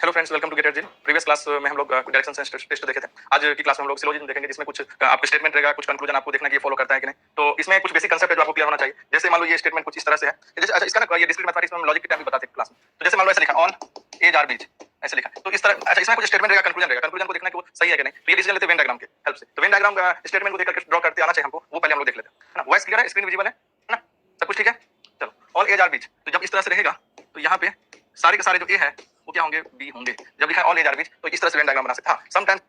Hello friends, welcome to get at gin. Previous class में हम लोग डायरेक्शन सेंस टेस्ट देखे थे। आज की क्लास में हम लोग सिलोजिज्म देखेंगे, जिसमें कुछ आपके स्टेटमेंट रहेगा, कुछ कंक्लूजन आपको देखना कि ये फॉलो करता है कि नहीं। तो इसमें कुछ बेसिक कंसेप्ट है जो आपको क्लियर होना चाहिए। जैसे मान लो ये स्टेटमेंट कुछ इस तरह से है, जैसे अच्छा इसका ना ये डिस्क्रीट मैथमेटिक्स में हम लॉजिक के टाइम भी बताते हैं क्लास में। तो जैसे मान लो ऐसे लिखा ऑल एज आर बीच, ऐसे लिखा। तो इस तरह अच्छा इसमें कुछ स्टेटमेंट रहेगा, कंक्लूजन रहेगा। कंक्लूजन को देखना कि वो सही है कि नहीं। तो ये डिसीजन लेते हैं वेन डायग्राम के हेल्प से। तो वेन डायग्राम का स्टेटमेंट को देखकर ड्रॉ करते आना चाहिए हमको, वो पहले हम लोग देख लेते हैं, है ना। वॉइस क्लियर है, स्क्रीन विजिबल है ना, सब कुछ ठीक है। चलो ऑल एज आर बीच, तो जब इस तरह से रहेगा तो यहाँ पे सारे के सारे जो ए है वो क्या होंगे, बी होंगे। जब लिखा है ऑल एज आर बीच तो इस तरह से वेन डायग्राम बना सकते हैं। हाँ, समटाइम्स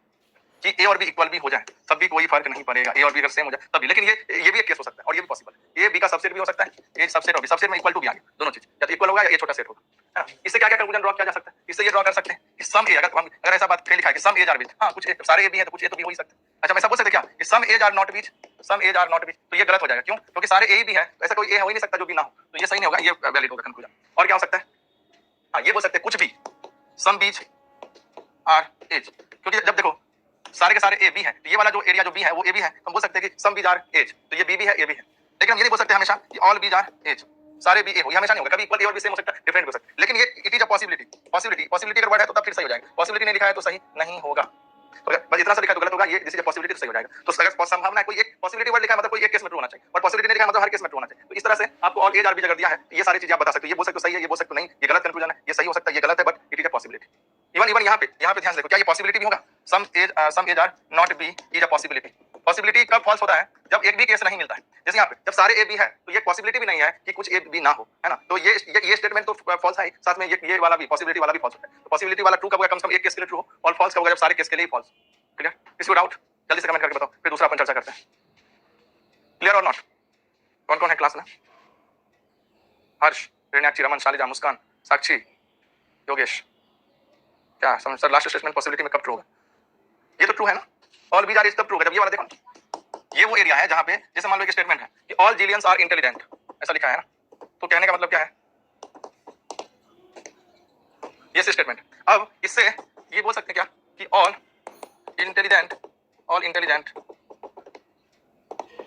कि ए और बी इक्वल भी हो जाए तब भी कोई फर्क नहीं पड़ेगा, ए और बी अगर सेम हो जाए तब भी। लेकिन ये भी एक केस हो सकता है और ये भी पॉसिबल है। ए बी का सबसेट भी हो सकता है, ए सबसेट और बी सबसेट में इक्वल टू भी आ गया, दोनों चीज या तो इक्वल होगा या ए छोटा सेट होगा, है ना। इससे क्या क्या कंक्लूजन ड्रॉ किया जा सकता है। इससे ये ड्रॉ कर सकते हैं कि सम ए, अगर ऐसा बात लिखा है कि सम एज आर बीच, हाँ कुछ सारे ए बी है तो कुछ ए तो बी हो ही सकता है। अच्छा मैं ऐसा बोल सकते क्या कि some A's are not B, some A's are not B, तो ये गलत हो जाएगा। क्यों? क्योंकि सारे ए भी है, ऐसा कोई ए हो ही नहीं सकता जो बी ना हो, तो ये सही नहीं होगा, ये वैलिड होगा कंक्लूजन। और क्या हो सकता है, हाँ ये बोल सकते हैं कुछ भी सम बीच आर एज, क्योंकि जब देखो सारे के सारे ए बी है तो ये वाला जो एरिया जो बी है वो ए बी है, हम बोल सकते हैं कि सम बीज आर एज, तो ये बी भी है ए भी है। लेकिन हम ये नहीं बोल सकते हमेशा कि ऑल बीज आर एज, सारे बी ए हो, ये हमेशा नहीं होगा। कभी इक्वल ए और बी सेम हो सकता है, डिफरेंट हो सकता है। लेकिन ये it is a possibility, possibility अगर वर्ड है तो तब फिर सही हो जाएगा। पॉसिबिलिटी नहीं लिखा है तो सही नहीं होगा। तो बस इतना सा लिखा तो गलत होगा, ये दिस इज अ पॉसिबिलिटी तो सही हो जाएगा। तो अगर संभावना है, कोई एक पॉसिबिलिटी वर्ड लिखा है मतलब कोई एक केस में ट्रू होना चाहिए, और पॉसिबिलिटी नहीं लिखा है मतलब हर केस में ट्रू होना चाहिए। तो इस तरह से आपको ऑल एज आर बीज अगर दिया है तो ये सारी चीजें आप बता सकते हो। ये बोल सकते हो सही है, ये बोल सकते हो नहीं, ये गलत कंक्लूजन है, ये सही हो सकता है, ये गलत है, but it is a possibility. Even यहाँ पे ध्यान से देखो, क्या ये पॉसिबिलिटी भी होगा। Some A's are not B is a possibility. Possibility कब फॉल्स होता है, जब एक भी केस नहीं मिलता है। जैसे यहाँ पे जब सारे ए बी है तो ये पॉसिबिलिटी भी नहीं है कि कुछ ए बी ना हो, है ना। तो ये स्टेटमेंट तो फॉल्स है, साथ में ये वाला भी पॉसिबिलिटी वाला भी फॉल्स होता है। तो पॉसिबिलिटी वाला ट्रू कब होगा, कम से कम एक केस के लिए ट्रू हो, और फॉल्स कब होगा जब सारे केस के लिए फॉल्स। क्लियर? किसी को डाउट जल्दी से कमेंट करके बताओ, फिर दूसरा अपन चर्चा करते हैं। क्लियर और नॉट? कौन कौन है क्लास में? हर्ष, रेण्याक्षी, रमन, शालिजा, मुस्कान, साक्षी, योगेश। क्या समझ सर, लास्ट स्टेटमेंट पॉसिबिलिटी में कब ट्रू होगा? ये तो ट्रू है ना, ऑल बीज आर एज तब ट्रू होगा जब ये वाला देखो, ये वो एरिया है जहां पे जैसे मान लो एक स्टेटमेंट है कि ऑल जिलियंस आर इंटेलिजेंट, ऐसा लिखा है ना। तो कहने का मतलब क्या है, ये स्टेटमेंट। अब इससे ये बोल सकते हैं क्या कि ऑल इंटेलिजेंट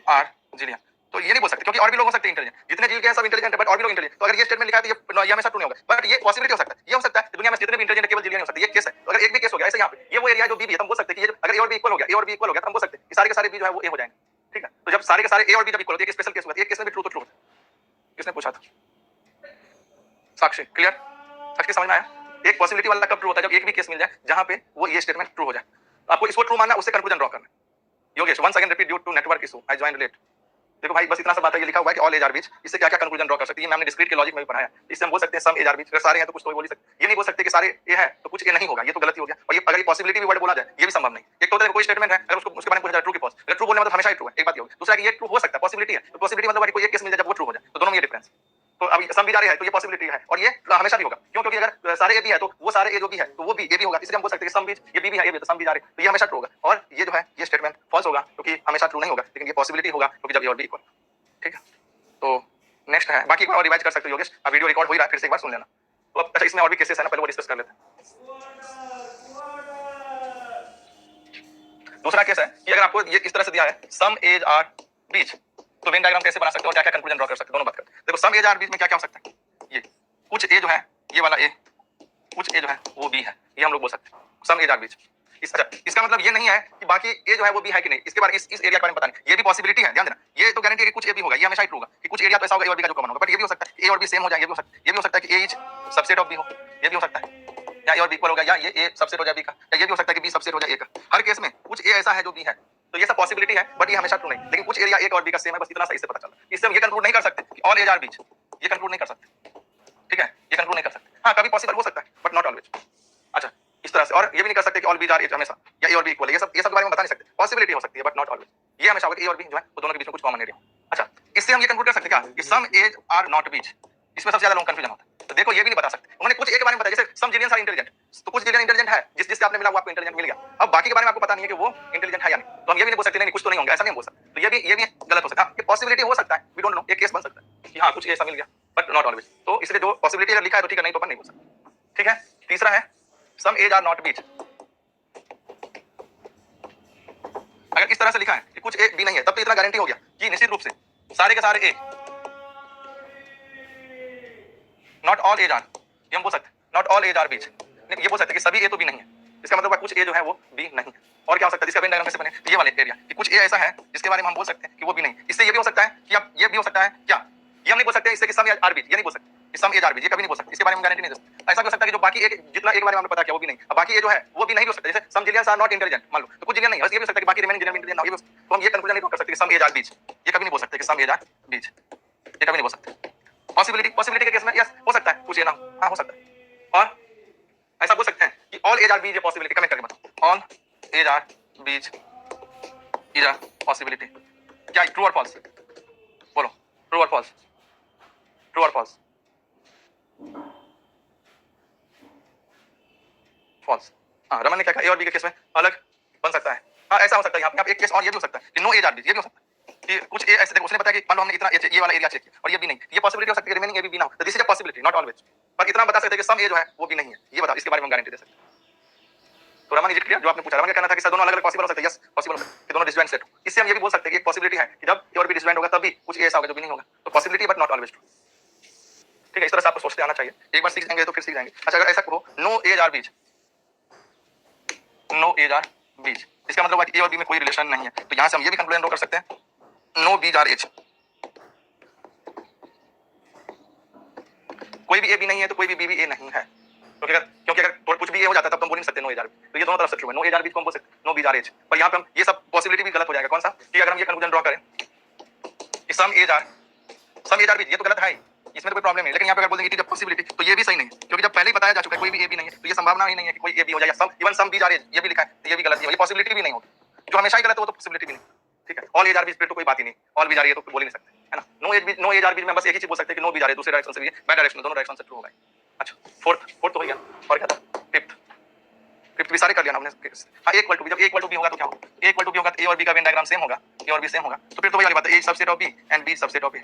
आर जिलियन, तो ये नहीं बोल सकते क्योंकि और भी लोग हो सकते हैं इंटेलिजेंट, जितने जीव के हैं सब इंटेलिजेंट है, बट और भी लोग इंटेलिजेंट। तो अगर ये स्टेटमेंट लिखा है तो ये हमेशा ट्रू नहीं होगा, बट ये पॉसिबिलिटी हो सकता है। ये हो सकता है कि दुनिया में जितने भी इंटेलिजेंट केवल जिलियन हो सकते हैं, ये केस है। तो अगर एक भी केस हो गया ऐसे यहाँ पे ये वो एरिया जो बी है, तो हम बोल सकते हैं कि अगर ए और बी इक्वल हो गया, ए और बी इक्वल हो गया तो हम बोल सकते हैं कि सारे के सारे बी जो है वो ए हो जाएंगे। ठीक है, तो जब सारे के सारे ए और बी जब इक्वल होते हैं, एक स्पेशल केस होता है, एक केस में भी ट्रू तो ट्रू होता है। किसने पूछा था? साक्षी। क्लियर? साक्षी समझ में आया? एक पॉसिबिलिटी वाला कब ट्रू होता है, जब एक भी केस मिल जाए जहां पे वो ये स्टेटमेंट ट्रू हो जाए। आपको इसको ट्रू मानना, उससे कंक्लूजन ड्रॉ करना। Yogesh, once again repeat due to network issue I joined late. देखो भाई बस इतना सा बात है, ये लिखा हुआ है कि ऑल एज आर बीच, इससे क्या क्या कंक्लूजन ड्रॉ कर सकते हैं, ये मैंने डिस्क्रीट के लॉजिक में भी पढ़ाया। इससे हम बोल सकते हैं सम एज आर बीच, अगर सारे हैं तो कुछ तो बोल ही सकते, ये नहीं बोल सकते कि सारे ए है तो कुछ ए नहीं होगा, ये तो गलती हो गया। और ये अगर ये पॉसिबिलिटी भी वर्ड बोला जाए ये भी संभव नहीं। एक तो होता है कोई स्टेटमेंट है, अगर उसके बारे में पूछा जाए ट्रू की फॉल्स, अगर ट्रू बोलने मतलब हमेशा ही ट्रू है, एक बात ये होगी। दूसरा कि ये ट्रू हो सकता है, पॉसिबिलिटी है, तो पॉसिबिलिटी मतलब कोई एक केस मिल जाए जब वो ट्रू हो जाए, तो दोनों में ये डिफरेंस। तो अब सम भी जा रही है तो ये पॉसिबिलिटी है और ये हमेशा भी होगा। क्यों? क्योंकि अगर सारे ए भी है तो वो सारे ए जो भी है तो वो भी ए भी होगा, इसलिए हम बोल सकते हैं कि सम बीच ये बी भी है, ए भी तो सम भी जा रही है, तो ये हमेशा ट्रू होगा। और ये जो है ये स्टेटमेंट फॉल्स होगा क्योंकि हमेशा ट्रू नहीं होगा, लेकिन ये पॉसिबिलिटी होगा क्योंकि जब ए और बी इक्वल। ठीक है, तो नेक्स्ट है, बाकी एक बार और रिवाइज कर सकते हो योगेश, अब वीडियो रिकॉर्ड हो ही रहा है, फिर से एक बार सुन लेना। तो अब अच्छा इसमें और भी केसेस है ना, पहले वो डिस्कस कर लेते हैं। दूसरा केस है कि अगर आपको ये इस तरह से दिया है सम एज आर बीच, तो वेन डायग्राम कैसे बना सकते हो और क्या क्या कंक्लूजन ड्रॉ कर सकते हो, दोनों बात करते हैं। देखो सम एज आर बीच में क्या क्या हो सकता है, ये कुछ ए जो है ये वाला ए, कुछ ए जो है वो बी है, ये हम लोग बोल सकते हैं सम एज आर बीच। अच्छा इसका मतलब ये नहीं है कि बाकी ए जो है वो बी है कि नहीं, इसके बारे इस एरिया के बारे में पता नहीं, ये भी पॉसिबिलिटी है, ध्यान देना। ये तो गारंटी है कि कुछ ए भी होगा, ये हमेशा ही ट्रू होगा कि कुछ एरिया तो ऐसा होगा ए और बी का जो कॉमन होगा, बट ये भी हो सकता है कि ए और बी सेम हो जाए, ये भी हो सकता है। ये भी हो सकता है कि ए इज सबसेट ऑफ बी हो, ये भी हो सकता है, या ए और बी इक्वल हो गया, या ये ए सबसेट हो जाए बी का, या ये भी हो सकता है कि बी सबसेट हो जाए ए का। हर केस में कुछ ए ऐसा है जो बी है, तो ये सब पॉसिबिलिटी है, बट ये हमेशा ट्रू नहीं। लेकिन कुछ एरिया एक और बी का सेम है, बस इतना सा इससे पता चला। इससे हम ये कंक्लूड नहीं कर सकते कि ऑल एज आर बीच, ये कंक्लूड नहीं कर सकते। ठीक है, ये कंक्लूड नहीं कर सकते। हाँ कभी पॉसिबल हो सकता है बट नॉट ऑलवेज। अच्छा इस तरह से, और ये भी नहीं कर सकते कि ऑल बीज आर एज हमेशा, या ए और बी इक्वल है, ये सब के बारे में बता नहीं सकते। पॉसिबिलिटी हो सकती है बट नॉट ऑलवेज। ये हमेशा होगा कि ए और बी जो है वो दोनों के बीच में कुछ कॉमन एरिया। अच्छा इससे हम ये कंक्लूड कर सकते हैं क्या कि सम एज आर नॉट बीच, इसमें सबसे ज्यादा लोग कंफ्यूजन होता है। तो देखो ये भी नहीं बता सकते, उन्होंने कुछ एक के बारे में बताया, जैसे सम जिलियंस आर इंटेलिजेंट, तो कुछ जिलियन इंटेलिजेंट है, जिससे आपने मिला वो आपको इंटेलिजेंट मिल गया। अब बाकी के बारे में आपको पता नहीं है कि वो इंटेलिजेंट है या नहीं, तो हम ये भी नहीं बोल सकते नहीं कुछ तो नहीं होंगे, ऐसा नहीं बोल सकते। तो ये भी गलत हो सकता है। पॉसिबिलिटी हो सकता है, वी डोंट नो, एक केस बन सकता है कि हाँ कुछ ऐसा मिल गया बट नॉट ऑलवेज। तो इसलिए जो पॉसिबिलिटी अगर लिखा है तो ठीक है, नहीं तो अपन नहीं बोल सकते। ठीक है, तीसरा है सम एज आर नॉट बीच। अगर इस तरह से लिखा है कि कुछ ए बी नहीं है, तब तो इतना गारंटी हो गया कि निश्चित रूप से सारे के सारे ए, नॉट ऑल एज आर, ये हम बोल सकते हैं नॉट ऑल एज आर बीच, ये बोल सकते हैं कि सभी ए तो बी नहीं है, इसका मतलब कुछ ए जो है वो बी नहीं है। और क्या हो सकता है इसका वेन डायग्राम कैसे बने, ये वाले एरिया कि कुछ ए ऐसा है जिसके बारे में हम बोल सकते हैं कि वो भी नहीं। इससे ये भी हो सकता है कि अब ये भी हो सकता है क्या, ये हम नहीं बोल सकते इससे कि सम आर बीज, ये नहीं बोल सकते कि सम एज आर बीज, ये कभी नहीं बोल सकते, इसके बारे में गारंटी नहीं दे सकते। ऐसा भी हो सकता है कि जो बाकी एक जितना एक बारे में हमने पता किया वो भी नहीं, अब बाकी ये जो है वो भी नहीं हो सकता, जैसे सम जिलियंस आर नॉट इंटेलिजेंट मान लो, तो कुछ जिलियन नहीं है, ये भी हो सकता है कि बाकी रिमेनिंग जिलियन इंटेलिजेंट ना हो, तो हम ये कंक्लूजन नहीं कर सकते कि सम एज आर बीज, ये कभी नहीं बोल सकते कि सम एज आर बीज, ये कभी नहीं बोल सकते। पॉसिबिलिटी के केस में यस हो सकता है कुछ ये ना हो, हाँ हो सकता है। और ऐसा बोल सकते हैं कि ऑल एज आर बीज, ये पॉसिबिलिटी, कमेंट करके बताओ all A's are B's is a possibility, क्या ट्रू और फॉल्स, बोलो ट्रू और फॉल्स, ट्रू और फॉल्स, फॉल्स। हाँ रमन ने क्या कहा, ए और बी के केस में अलग बन सकता है, हाँ ऐसा हो सकता है। यहाँ पे एक केस और ये भी हो सकता है कि नो एज आर बीज, ये भी हो सकता है कि कुछ ए ऐसे, देखो उसने बताया कि मान लो हमने इतना ये वाला एरिया चेक किया और ये भी नहीं, ये पॉसिबिलिटी हो सकती है रिमेनिंग ए भी ना हो, तो this is a possibility not always, पर इतना बता सकते हैं कि सम ए जो है वो भी नहीं है, ये बताओ इसके बारे में हम गारंटी दे सकते हैं। तो रमन इज इट क्लियर, जो आपने पूछा, रमन का कहना था कि सर दोनों अलग-अलग पॉसिबल हो सकते हैं, यस पॉसिबल हो सकते हैं कि दोनों डिसजॉइंट सेट हो। इससे हम ये भी बोल सकते हैं कि एक पॉसिबिलिटी है कि जब ए और बी डिसजॉइंट होगा तब भी कुछ ए ऐसा होगा जो भी नहीं होगा, तो possibility but not always true. ठीक है, इस तरह से आपको सोचते आना चाहिए, एक बार सीख जाएंगे तो फिर सीख जाएंगे। अच्छा अगर ऐसा कहो no A's are B's, no A's are B's, इसका मतलब है कि ए और बी में कोई रिलेशन नहीं है, तो यहाँ से हम ये भी कंक्लूजन ड्रॉ कर सकते हैं नो बीज आर एज, कोई भी ए बी नहीं है तो कोई भी बी भी ए नहीं है, क्योंकि अगर कुछ भी ए हो जाता है तब तो हम बोल नहीं सकते नो एज आर बी, तो ये दोनों तरफ से ट्रू है, नो एज आर बी को हम बोल सकते नो बीज आर एज, पर यहाँ पे हम ये सब पॉसिबिलिटी भी गलत हो जाएगा, कौन सा कि अगर हम ये कंक्लूजन ड्रॉ करें कि सम एज आर बीज, ये तो गलत है, इसमें तो कोई प्रॉब्लम नहीं, लेकिन यहाँ पे अगर बोल देंगे कि पॉसिबिलिटी, तो ये भी सही नहीं है, क्योंकि जब पहले ही बताया जा चुका है कोई भी ए भी नहीं है, तो ये संभावना ही नहीं है कि कोई ए भी हो जाए, सम इवन सम बीज आर एज ये भी लिखा है, तो ये भी गलत है, ये पॉसिबिलिटी भी नहीं होगी, जो हमेशा ही गलत हो तो पॉसिबिलिटी भी नहीं। ठीक है, ऑल एज आर बीज तो कोई बात ही नहीं, ऑल बीज आर ये तो बोल ही नहीं सकते, है ना। नो एज आर बीज में बस एक ही चीज बोल सकते हैं कि नो बीज आर, दूसरे डायरेक्शन से भी बाय डायरेक्शन, दोनों डायरेक्शन से ट्रू होगा। अच्छा फोर्थ तो हो गया, और क्या था फिफ्थ भी सारे कर लिया ना हमने। हाँ ए इक्वल टू बी, जब ए इक्वल टू बी होगा तो क्या होगा, ए इक्वल टू बी होगा तो ए और बी का वेन डायग्राम सेम होगा, ए और बी सेम होगा, तो फिर तो वही वाली बात है, A subset of B and B subset of A,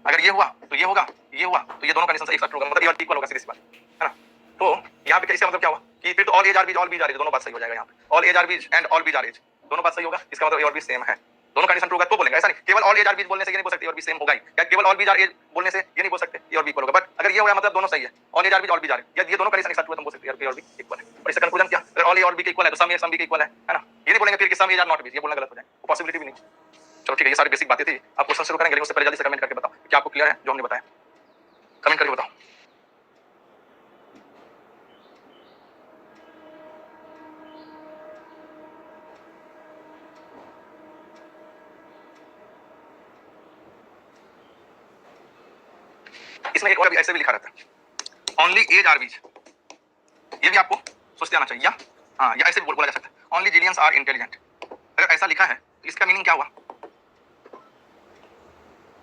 अगर ये हुआ तो ये होगा, ये हुआ तो ये दोनों कंडीशन से एक साथ होगा, मतलब ए और बी इक्वल होगा, सीधी सी बात है ना। तो यहाँ पे इसका मतलब क्या हुआ कि फिर तो ऑल एज आर बीज दोनों बात सही हो जाएगा, यहाँ पे all A's are B's and all B's are A's दोनों बात सही होगा, इसका मतलब ए और बी सेम है, दोनों कंडीशन ट्रू होगा तो बोलेंगे, ऐसा नहीं केवल ऑल एज आर बीज बोलने से ये नहीं बोल सकते और भी सेम होगा ही, या केवल ऑल बीज आर एज बोलने से ये नहीं बोल सकते और भी इक्वल होगा, बट अगर ये होगा मतलब दोनों सही है, all A's are B's all B's are या ये दोनों कंडीशन एक साथ हुए तो बोल सकते हैं और भी इक्वल है। और इसका कंक्लूजन क्या, अगर ऑल ए और बी के इक्वल है तो सम बी के इक्वल है ना, ये नहीं बोलेंगे फिर कि सम एज आर नॉट बीज, ये बोलना गलत हो जाएगा, पॉसिबिलिटी भी नहीं। चलो ठीक है, ये सारी बेसिक बातें थी, आप क्वेश्चन शुरू करेंगे, लेकिन उससे पहले जल्दी से कमेंट करके बताओ क्या आपको क्लियर है जो हमने बताया, कमेंट करके बताओ। इसमें एक और भी ऐसे भी लिखा रहता है ओनली एज आर बीज, ये भी आपको सोचते आना चाहिए, या हाँ या ऐसे भी बोला जा सकता है ओनली जिलियंस आर इंटेलिजेंट। अगर ऐसा लिखा है तो इसका मीनिंग क्या हुआ,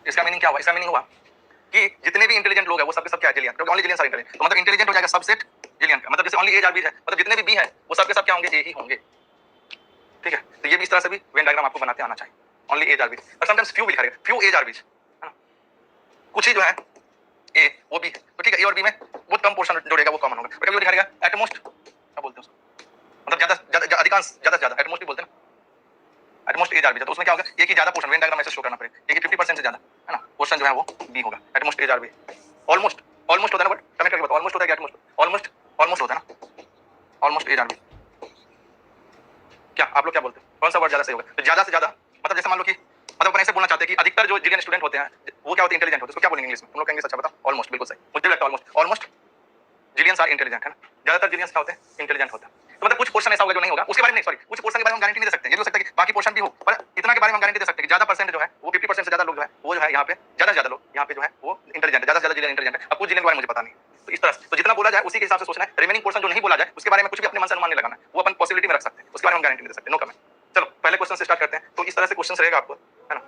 इसका मीनिंग क्या हुआ, इसका मीनिंग हुआ कि जितने भी इंटेलिजेंट लोग हैं वो सब के सब क्या है जिलियन, क्योंकि ओनली जिलियंस आर इंटेलिजेंट, तो मतलब इंटेलिजेंट हो जाएगा सबसेट जिलियन का, मतलब जैसे ओनली एज आर बीज है मतलब जितने भी बी है वो सब के सब क्या होंगे, ए ही होंगे। ठीक है, तो ये भी इस तरह से भी वेन डायग्राम आपको बनाते आना चाहिए, ओनली एज आर बीज, और समटाइम्स फ्यू भी लिखा रहेगा, फ्यू एज आर बीज, है ना, कुछ ही जो है ए वो भी है, तो ठीक है ए और बी में बहुत कम पोर्शन जोड़ेगा वो कॉमन होगा, बट कभी लिखा रहेगा एटमोस्ट, क्या बोलते हैं उसको, मतलब ज्यादा अधिकांश ज्यादा से ज्यादा एटमोस्ट भी बोलते हैं ना, एटमोस्ट एज आर बी, तो उसमें क्या होगा ए की ज्यादा पोर्शन वेन डायग्राम ऐसे शो करना पड़ेगा, ए की 50% से ज्यादा, है ना, पोर्शन जो है वो बी होगा, at most A's are B, almost होता है ना, बट कमेंट करके बताओ ऑलमोस्ट होता है कि एटमोस्ट, ऑलमोस्ट होता है ना, ऑलमोस्ट एज आर बी, क्या आप लोग क्या बोलते हैं कौन सा वर्ड ज्यादा सही होगा, तो ज्यादा से ज्यादा मतलब जैसे मान लो कि मतलब अपन ऐसे बोलना चाहते हैं कि अधिकतर जो जिलियन स्टूडेंट होते हैं वो क्या होते हैं, इंटेलिजेंट होते हैं, उसको क्या बोलेंगे इंग्लिश में, हम लोग कहेंगे अच्छा बताओ ऑलमोस्ट, बिल्कुल सही, मुझे लगता है ऑलमोस्ट जिलियंस आर इंटेलिजेंट, है ना, ज्यादातर जिलियंस क्या होते हैं, इंटेलिजेंट होते हैं, तो मतलब कुछ पोर्शन ऐसा होगा जो नहीं होगा, उसके बारे में नहीं, सॉरी कुछ पोर्शन के बारे में हम गारंटी नहीं दे सकते, ये भी हो सकता है कि बाकी पोर्शन भी हो, पर इतना के बारे में हम गारंटी दे सकते हैं कि ज्यादा परसेंट जो है वो 50% से ज्यादा लोग जो है वो जो है यहाँ पे ज्यादा लोग यहाँ पे जो है वो इंटेलिजेंट है, ज्यादा से ज्यादा जिलियन इंटेलिजेंट है, अब कुछ जिलियन के बारे में मुझे पता नहीं, तो इस तरह से तो जितना बोला जाए उसी के हिसाब से सोचना है, रिमेनिंग पोर्शन जो नहीं बोला जाए उसके बारे में कुछ भी अपने मन से अनुमान नहीं लगाना है, वो अपन पॉसिबिलिटी में रख सकते हैं, उसके बारे में हम गारंटी नहीं दे सकते, नो कमेंट। चलो पहले क्वेश्चन से स्टार्ट करते हैं, तो इस तरह से क्वेश्चन रहेगा आपको, है ना,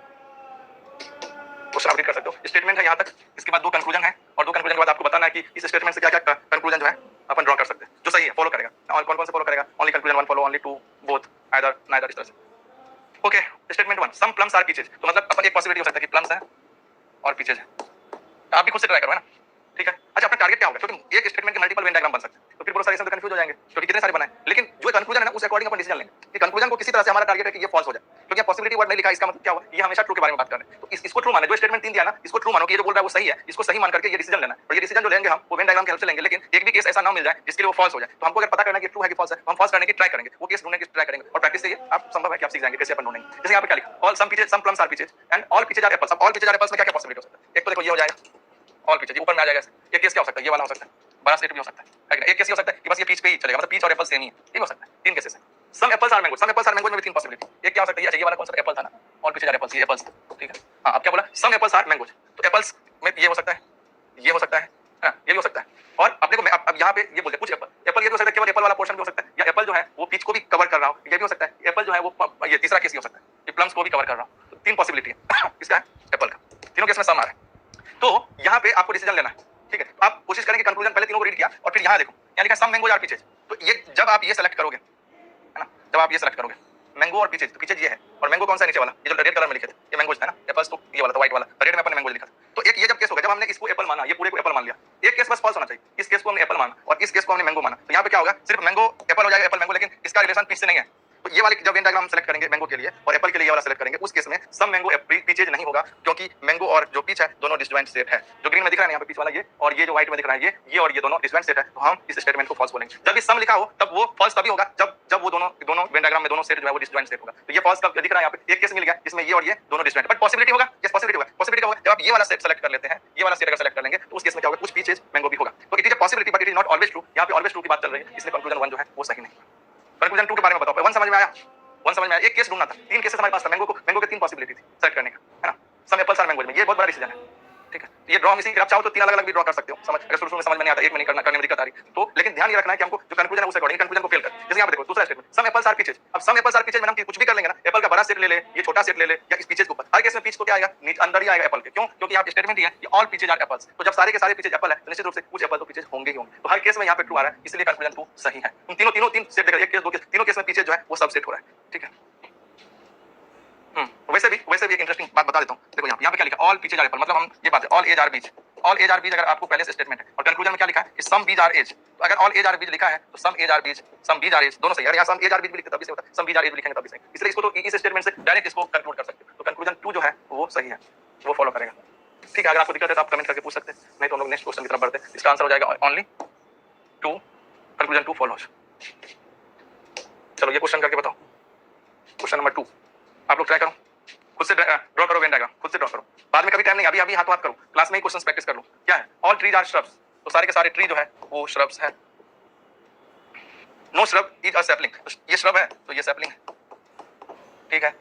क्वेश्चन आप रीड कर सकते हो, स्टेटमेंट है यहाँ तक, इसके बाद दो कंक्लूजन है, और दो कंक्लूजन के बाद आपको बताना है कि इस स्टेटमेंट से क्या क्या कंक्लूजन जो है अपन ड्रॉ कर सकते हैं, जो सही है फॉलो करेगा, और कौन कौन से फॉलो करेगा, only conclusion one follow, only two, both, either, neither, इस तरह से। Okay, statement one, some plums are peaches, तो मतलब अपन एक पॉसिबिलिटी हो सकता है कि प्लम्स है और पीचेज है, आप भी खुद से ट्राई करो, है ना, ठीक है। अच्छा अपना टारगेट क्या होगा, क्योंकि एक स्टेटमेंट के मल्टीपल वेन डायग्राम बन सकते हैं, तो फिर बहुत सारे इसमें कंफ्यूज हो जाएंगे क्योंकि कितने सारे बनाए, लेकिन जो कंक्लूजन है ना उस अकॉर्डिंग अपन डिसीजन लेंगे कि कंक्लूजन को किसी तरह से हमारा टारगेट है कि ये फॉल्स हो जाए, क्योंकि पॉसिबिलिटी वर्ड नहीं लिखा, इसका मतलब क्या हुआ, ये हमेशा ट्रू के बारे में बात कर रहे हैं। तो इसको ट्रू माने, जो स्टेटमेंट 3 दिया ना, इसको ट्रू मानो कि ये जो बोल रहा है वो सही है, इसको सही मान करके ये डिसीजन लेना है। और ये डिसीजन जो लेंगे हम, वो वेन डायग्राम की हेल्प से लेंगे, लेकिन एक भी केस ऐसा ना मिल जाए जिसके लिए वो फॉल्स हो जाए। तो हमको अगर पता करना है कि ट्रू है कि फॉल्स है, हम फॉल्स करने की ट्राई करेंगे, वो केस ढूंढने की ट्राई करेंगे, और प्रैक्टिस से ये आप संभव है कि आप सीख जाएंगे कैसे अपन ढूंढेंगे। जैसे यहाँ पे क्या लिखा, all some peaches, some plums are peaches and all peaches are apples. अब ऑल पीचेज आर एप्पल्स में क्या क्या पॉसिबिलिटी हो सकता है? एक तो देखो ये हो जाएगा ऑल पीचेज, ऊपर में आ जाएगा ऐसे। एक केस क्या हो सकता है, ये वाला हो सकता है, बड़ा सेट भी हो सकता है कि नहीं? एक केस ये हो सकता है कि बस ये पीच पे ही चलेगा, मतलब पीच और एप्पल सेम ही है, ये हो सकता है। 3 केसेस है। Some apples are mango, some apples are mango में भी 3 पॉसिबिलिटी। एक क्या हो सकता है, अच्छा ये वाला कौन सा एप्पल था ना, ऑल पीचेज आर एप्पल्स, ये एप्पल्स, ठीक है। हां, अब क्या बोला, सम एप्पल्स आर मैंगोज, तो एप्पल्स में ये हो सकता है, ये हो सकता है, हां, ये भी हो सकता है। और अपने को अब यहाँ पे ये बोलते हैं कुछ एप्पल, एप्पल ये भी हो सकता है, केवल एप्पल वाला पोर्शन भी हो सकता है, या एप्पल जो है वो पीच को भी कवर कर रहा हो, ये भी हो सकता है। एप्पल जो है वो ये तीसरा केस ये हो सकता है, ये प्लम्स को भी कवर कर रहा हो। तो 3 पॉसिबिलिटी है इसका है एप्पल का। तीनों केस में सम आ रहा है। तो यहाँ पे आपको डिसीजन लेना है, ठीक है। तो आप कोशिश करें कि कंक्लूजन पहले तीनों को रीड किया और फिर यहाँ देखो यहाँ लिखा सम मैंगोज आर पीचेज। तो ये जब आप ये सेलेक्ट करोगे, है ना, जब आप ये सेलेक्ट करोगे मैंगो और पीचेज, तो पीचेज ये है, और मैंगो कौन सा है नीचे वाला, ये जो रेड कलर में लिखे थे ये मैंगोज है ना, एप्पल्स तो ये वाला था व्हाइट वाला, रेड में अपन ने मैंगोज लिखा था। तो एक ये जब केस होगा, जब हमने इसको एप्पल माना, ये पूरे को एप्पल मान लिया, एक केस बस फॉल्स होना चाहिए, इस केस को हमने एप्पल माना और इस केस को हमने मैंगो माना। तो यहाँ पे क्या होगा, सिर्फ मैंगो एप्पल हो जाएगा, एप्पल मैंगो, लेकिन इसका रिलेशन पीच से नहीं है। तो ये वाले जब वेन डायग्राम सेलेक्ट करेंगे मैंगो के लिए और एप्पल के लिए ये वाला सेलेक्ट करेंगे, उस केस में सम मैंगो पीचेज नहीं होगा, क्योंकि मैंगो और जो पीच है दोनों डिसजॉइंट सेट है। जो ग्रीन में दिख रहा है यहाँ पे पीच वाला ये, और ये जो व्हाइट में दिख रहा है ये और ये दोनों डिसजॉइंट सेट है। तो हम इस स्टेटमेंट को फॉल्स बोलेंगे। जब भी सम लिखा हो तब वो फॉल्स तभी होगा जब वो दोनों वेन डायग्राम में दोनों सेट जो है वो डिसजॉइंट सेट होगा। तो ये फॉल्स कब दिख रहा है, यहाँ पे एक केस मिल गया जिसमें ये और ये दोनों डिसजॉइंट, बट पॉसिबिलिटी होगा, यस पॉसिबिलिटी होगा, पॉसिबिलिटी होगा जब आप ये वाला सेट सेलेक्ट कर लेते हैं, ये वाला सेट अगर सेलेक्ट कर लेंगे तो उस केस में क्या होगा, कुछ पीचेज मैंगो भी होगा। तो it is a possibility but it is not always true. यहाँ पे ऑलवेज ट्रू की बात चल रही है, इसलिए कंक्लूजन 1 जो है वो सही नहीं। कंक्लूजन 2 के बारे में बताओ। 1 समझ में आया, 1 समझ में आया। एक केस ढूंढना था, 3 केसेस हमारे पास था, मैंगो के 3 पॉसिबिलिटी थी सेलेक्ट करने का, है ना। सम एप्पल्स आर मैंगोज में ये बहुत बड़ा डिसीजन है, ठीक है। ये ड्रॉ मिसिंग आप चाहो तो 3 अलग-अलग भी ड्रॉ कर सकते हो, समझ अगर शुरू में समझ में नहीं आता, एक में नहीं करने में दिक्कत आ रही तो, लेकिन ध्यान ये रखना है कि हमको जो कंक्लूजन है उस अकॉर्डिंग कंक्लूजन को फेल कर। जैसे यहाँ पे देखो दूसरा statement, some apples are peaches. अब सम एप्पल्स आर पीचेज में हम कुछ भी कर लेंगे ना, एप्पल का बड़ा सेट ले ले, ये छोटा सेट ले ले, या इस पीचेज के ऊपर, हर केस में पीच तो क्या आएगा, नीचे अंदर ही आएगा एप्पल के। क्यों? क्योंकि यहाँ पे स्टेटमेंट ही है कि ऑल पीचेज आर एप्पल्स। तो जब सारे के सारे पीचेज एप्पल है तो निश्चित रूप से कुछ एप्पल तो पीचेज होंगे ही होंगे। तो हर केस में यहाँ पे ट्रू आ रहा है, इसलिए कंक्लूजन 2 सही है। तुम तीन सेट देखो, एक केस दो केस, तीनों केस में पीचेज जो है वो सब सेट हो रहा है, ठीक है। वैसे भी एक इंटरेस्टिंग बात बता देता हूँ। देखो यहाँ पे क्या लिखा, ऑल पीचेज आर एप्पल, मतलब हम ये बात है all A's are B's, all A's are B's अगर आपको पहले से स्टेटमेंट है, और कंक्लूजन में क्या लिखा है कि सम बीज आर एज। तो अगर ऑल एज आर बीज लिखा है तो सम एज आर बीज, सम बीज आर एज दोनों सही है। यहाँ सम एज आर बीज भी लिखते तभी से होता है, सम बीज आर एज लिखेंगे तभी सही। इसलिए इसको तो इस स्टेटमेंट से डायरेक्ट इसको कंक्लूड कर सकते हो। तो कंक्लूजन 2 जो है वो सही है, वो फॉलो करेगा, ठीक है। अगर आपको दिक्कत है तो आप कमेंट करके पूछ सकते हैं, नहीं तो हम लोग नेक्स्ट क्वेश्चन की तरफ बढ़ते हैं। इसका आंसर हो जाएगा ओनली 2, कंक्लूजन 2 फॉलोज। चलो ये क्वेश्चन करके बताओ। क्वेश्चन नंबर 2 आप लोग ट्राई करो, खुद से ड्रॉ करो वेन डायग्राम, खुद से ड्रॉ करो। बाद में कभी टाइम नहीं, अभी हाथों हाथ करो, क्लास में ही क्वेश्चंस प्रैक्टिस कर लो। क्या है, ऑल ट्रीज आर श्रब्स, तो सारे के सारे ट्री जो है वो श्रब्स है। No shrub is a sapling, ये श्रब है तो ये सैपलिंग है, ठीक है।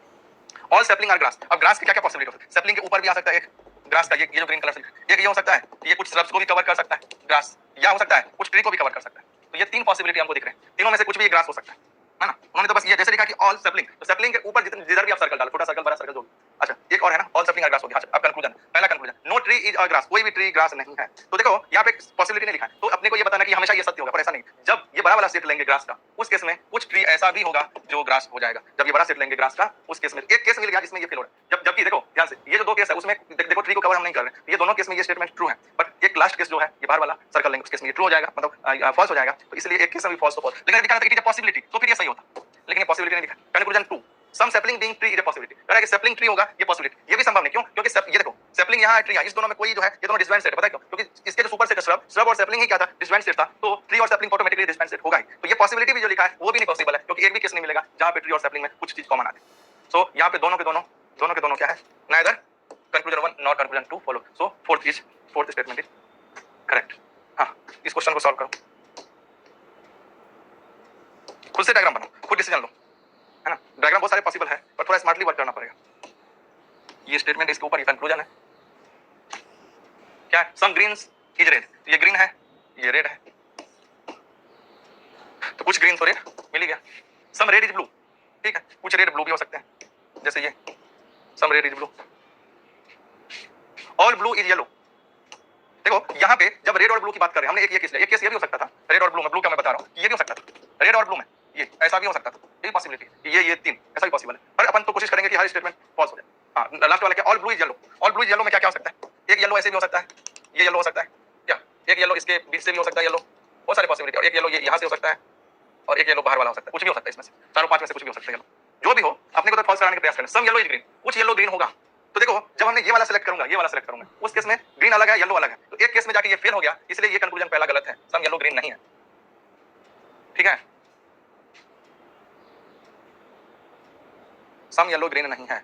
All sapling are grass. अब ग्रास की क्या क्या पॉसिबिलिटी हो सकती है, सैपलिंग के ऊपर भी आ सकता है एक ग्रास का, ये जो ग्रीन कलर से, एक ये हो सकता है ये कुछ श्रब्स को भी कवर कर सकता है ग्रास, या हो सकता है कुछ ट्री को भी कवर कर सकता है। तो ये 3 पॉसिबिलिटी हमको दिख रहे हैं, तीनों में से कुछ भी एक ग्रास हो सकता है ना। उन्होंने तो बस ये जैसे लिखा कि ऑल सैपलिंग, तो सैपलिंग के ऊपर जिधर भी आप सर्कल डालो, छोटा सर्कल बड़ा सर्कल जो भी। अच्छा एक और है ना, ऑल सैपलिंग आर ग्रास हो गया। अच्छा अब कंक्लूजन, पहला conclusion, no tree is a grass, कोई भी ट्री ग्रास नहीं है। तो देखो यहाँ पे पॉसिबिलिटी नहीं लिखा है, तो अपने को ये बताना कि हमेशा ये सत्य होगा, पर ऐसा नहीं। जब ये बड़ा वाला सेट लेंगे ग्रास का, उस केस में कुछ ट्री ऐसा भी होगा जो ग्रास हो जाएगा। जब ये बड़ा सेट लेंगे ग्रास का, उस केस में एक केस मिल गया जिसमें ये फेल हो रहा है। जबकि देखो ध्यान से, ये जो 2 केस है उसमें देखो ट्री को कवर हम नहीं कर रहे हैं, ये दोनों केस में ये स्टेटमेंट ट्रू है, बट एक लास्ट केस जो है ये बाहर वाला सर्कल लेंगे, उस केस में ये ट्रू हो जाएगा, मतलब फॉल्स हो जाएगा। तो इसलिए एक केस में भी फॉल्स तो फॉल्स, लेकिन दिखाना था कि इट इज अ पॉसिबिलिटी, तो फिर ये सही होता, लेकिन ये पॉसिबिलिटी नहीं लिखा। Conclusion 2, some sapling being tree is a possibility. अगर सैपलिंग ट्री होगा ये पॉसिबिलिटी, ये भी संभव नहीं। क्यों? क्योंकि ये देखो सैपलिंग यहाँ है, ट्री है, इस दोनों में कोई जो है ये दोनों डिसजॉइंट सेट है, पता है क्यों? क्योंकि इसके जो सुपर सेट श्रब और सैपलिंग ही क्या था, डिसजॉइंट सेट था, तो ट्री और सैपलिंग ऑटोमेटिकली डिसजॉइंट सेट होगा ही। तो ये पॉसिबिलिटी भी जो लिखा है वो भी नहीं पॉसिबल है, क्योंकि एक भी केस नहीं मिलेगा जहां पे ट्री और सैपलिंग में कुछ चीज कॉमन आती है। सो यहाँ पे दोनों के दोनों क्या है, neither conclusion 1 not conclusion 2 follow. So fourth statement is correct. हाँ इस क्वेश्चन को सॉल्व करो, खुद से डायग्राम बनाओ, खुद डिसीजन लो, है ना। डायग्राम बहुत सारे पॉसिबल है पर थोड़ा स्मार्टली वर्क करना पड़ेगा। ये स्टेटमेंट इसके ऊपर, ये कंक्लूजन है। क्या है, सम ग्रीन्स इज रेड, ये ग्रीन है ये रेड है, तो कुछ ग्रीन तो रेड मिल ही गया। सम रेड इज ब्लू, ठीक है, कुछ रेड ब्लू भी हो सकते हैं, जैसे ये some red is blue. All blue is yellow. देखो यहाँ पे जब रेड और ब्लू की बात कर रहे हैं, हमने एक केस ये भी हो सकता था, रेड और ब्लू में, ब्लू का मैं बता रहा हूँ, ये भी हो सकता था रेड और ब्लू में, ये ऐसा भी हो सकता था, ये पॉसिबिलिटी, ये 3 ऐसा भी पॉसिबल है। पर अपन तो कोशिश करेंगे कि हर स्टेटमेंट फॉल्स हो जाए। हाँ लास्ट वाला क्या, all blue is yellow. All blue is yellow में क्या क्या हो सकता है, एक येलो ऐसे भी हो सकता है, ये येलो हो सकता है, क्या एक येलो इसके बीच से भी हो सकता है येलो, बहुत सारे पॉसिबिलिटी। और एक येलो ये यहाँ से हो सकता है, और एक येलो बाहर वाला हो सकता है, कुछ भी हो सकता है इसमें से, चारों 5 में से कुछ भी हो सकता है येलो। जो भी हो अपने को तो फॉल्स कराने का प्रयास करना। सम येलो इज ग्रीन, कुछ येलो ग्रीन होगा। तो देखो जब हमने ये वाला सेलेक्ट करूंगा, ये वाला सेलेक्ट करूंगा, उस केस में ग्रीन अलग है येलो अलग है, तो एक केस में जाके ये फेल हो गया, इसलिए ये कंक्लूजन पहला गलत है, सम येलो ग्रीन नहीं है। ठीक है, सम येलो ग्रीन नहीं है।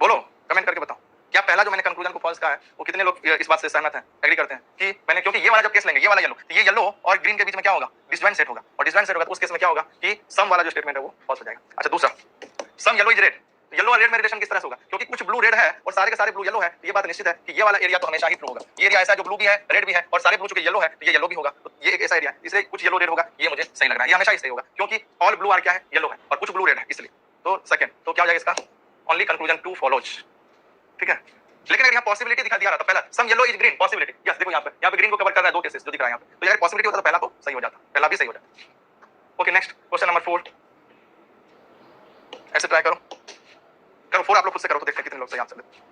बोलो कमेंट करके बताओ क्या पहला जो मैंने कंक्लूजन को फॉल्स कहा है वो कितने लोग इस बात से सहमत हैं, एग्री करते हैं कि मैंने, क्योंकि ये वाला जब केस लेंगे, ये वाला येलो, तो ये येलो और ग्रीन के बीच में क्या होगा, डिसजॉइंट सेट होगा, और डिसजॉइंट सेट होगा तो उस केस में क्या होगा कि सम वाला जो स्टेटमेंट है वो फॉल्स हो जाएगा। अच्छा दूसरा, सम येलो इज रेड, येलो और रेड में रिलेशन किस तरह से होगा, क्योंकि कुछ ब्लू रेड है और सारे के सारे ब्लू येलो है, तो ये बात निश्चित है कि ये वाला एरिया तो हमेशा ही ट्रू होगा। ये एरिया ऐसा है जो ब्लू भी है रेड भी है और सारे ब्लू चूंकि येलो है तो ये येलो भी होगा, तो ये एक ऐसा एरिया है, इसलिए कुछ येलो रेड होगा, ये मुझे सही लग रहा है, ये हमेशा ही सही होगा क्योंकि ऑल ब्लू आर क्या है, येलो है, और कुछ ब्लू रेड है इसलिए। तो सेकंड, तो क्या हो जाएगा इसका, ओनली कंक्लूजन 2 फॉलोज। ठीक है, लेकिन अगर यहाँ पॉसिबिलिटी दिखा दिया रहा तो पहला some yellow is green possibility, yes देखो यहाँ पे ग्रीन को कवर कर रहा है दो केसेस जो दिख रहा है यहाँ पे, तो यार पॉसिबिलिटी होता तो पहला तो सही हो जाता, पहला भी सही हो जाता। ओके नेक्स्ट क्वेश्चन नंबर 4, ऐसे ट्राई करो, करो 4 आप लोग खुद से करो तो देखते हैं कितने लोग सही आंसर देते हैं।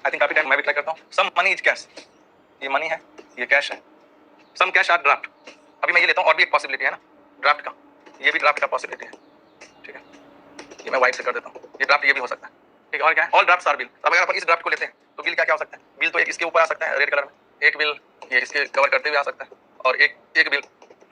आई थिंक काफी टाइम मैं भी ट्राई करता हूँ। सम मनी इज कैश, ये मनी है ये कैश है, सम कैश आर ड्राफ्ट, अभी मैं ये लेता हूँ और भी एक पॉसिबिलिटी है ना ड्राफ्ट का, ये भी ड्राफ्ट का पॉसिबिलिटी है। ठीक है, ये मैं व्हाइट से कर देता हूँ, ये ड्राफ्ट ये भी हो सकता है। ठीक है, और क्या है, ऑल ड्राफ्ट्स आर बिल, अब अगर अपन इस ड्राफ्ट को लेते हैं तो बिल क्या क्या हो सकता है, बिल तो एक इसके ऊपर आ सकता है रेड कलर में, एक बिल ये इसके कवर करते हुए आ सकता है, और एक बिल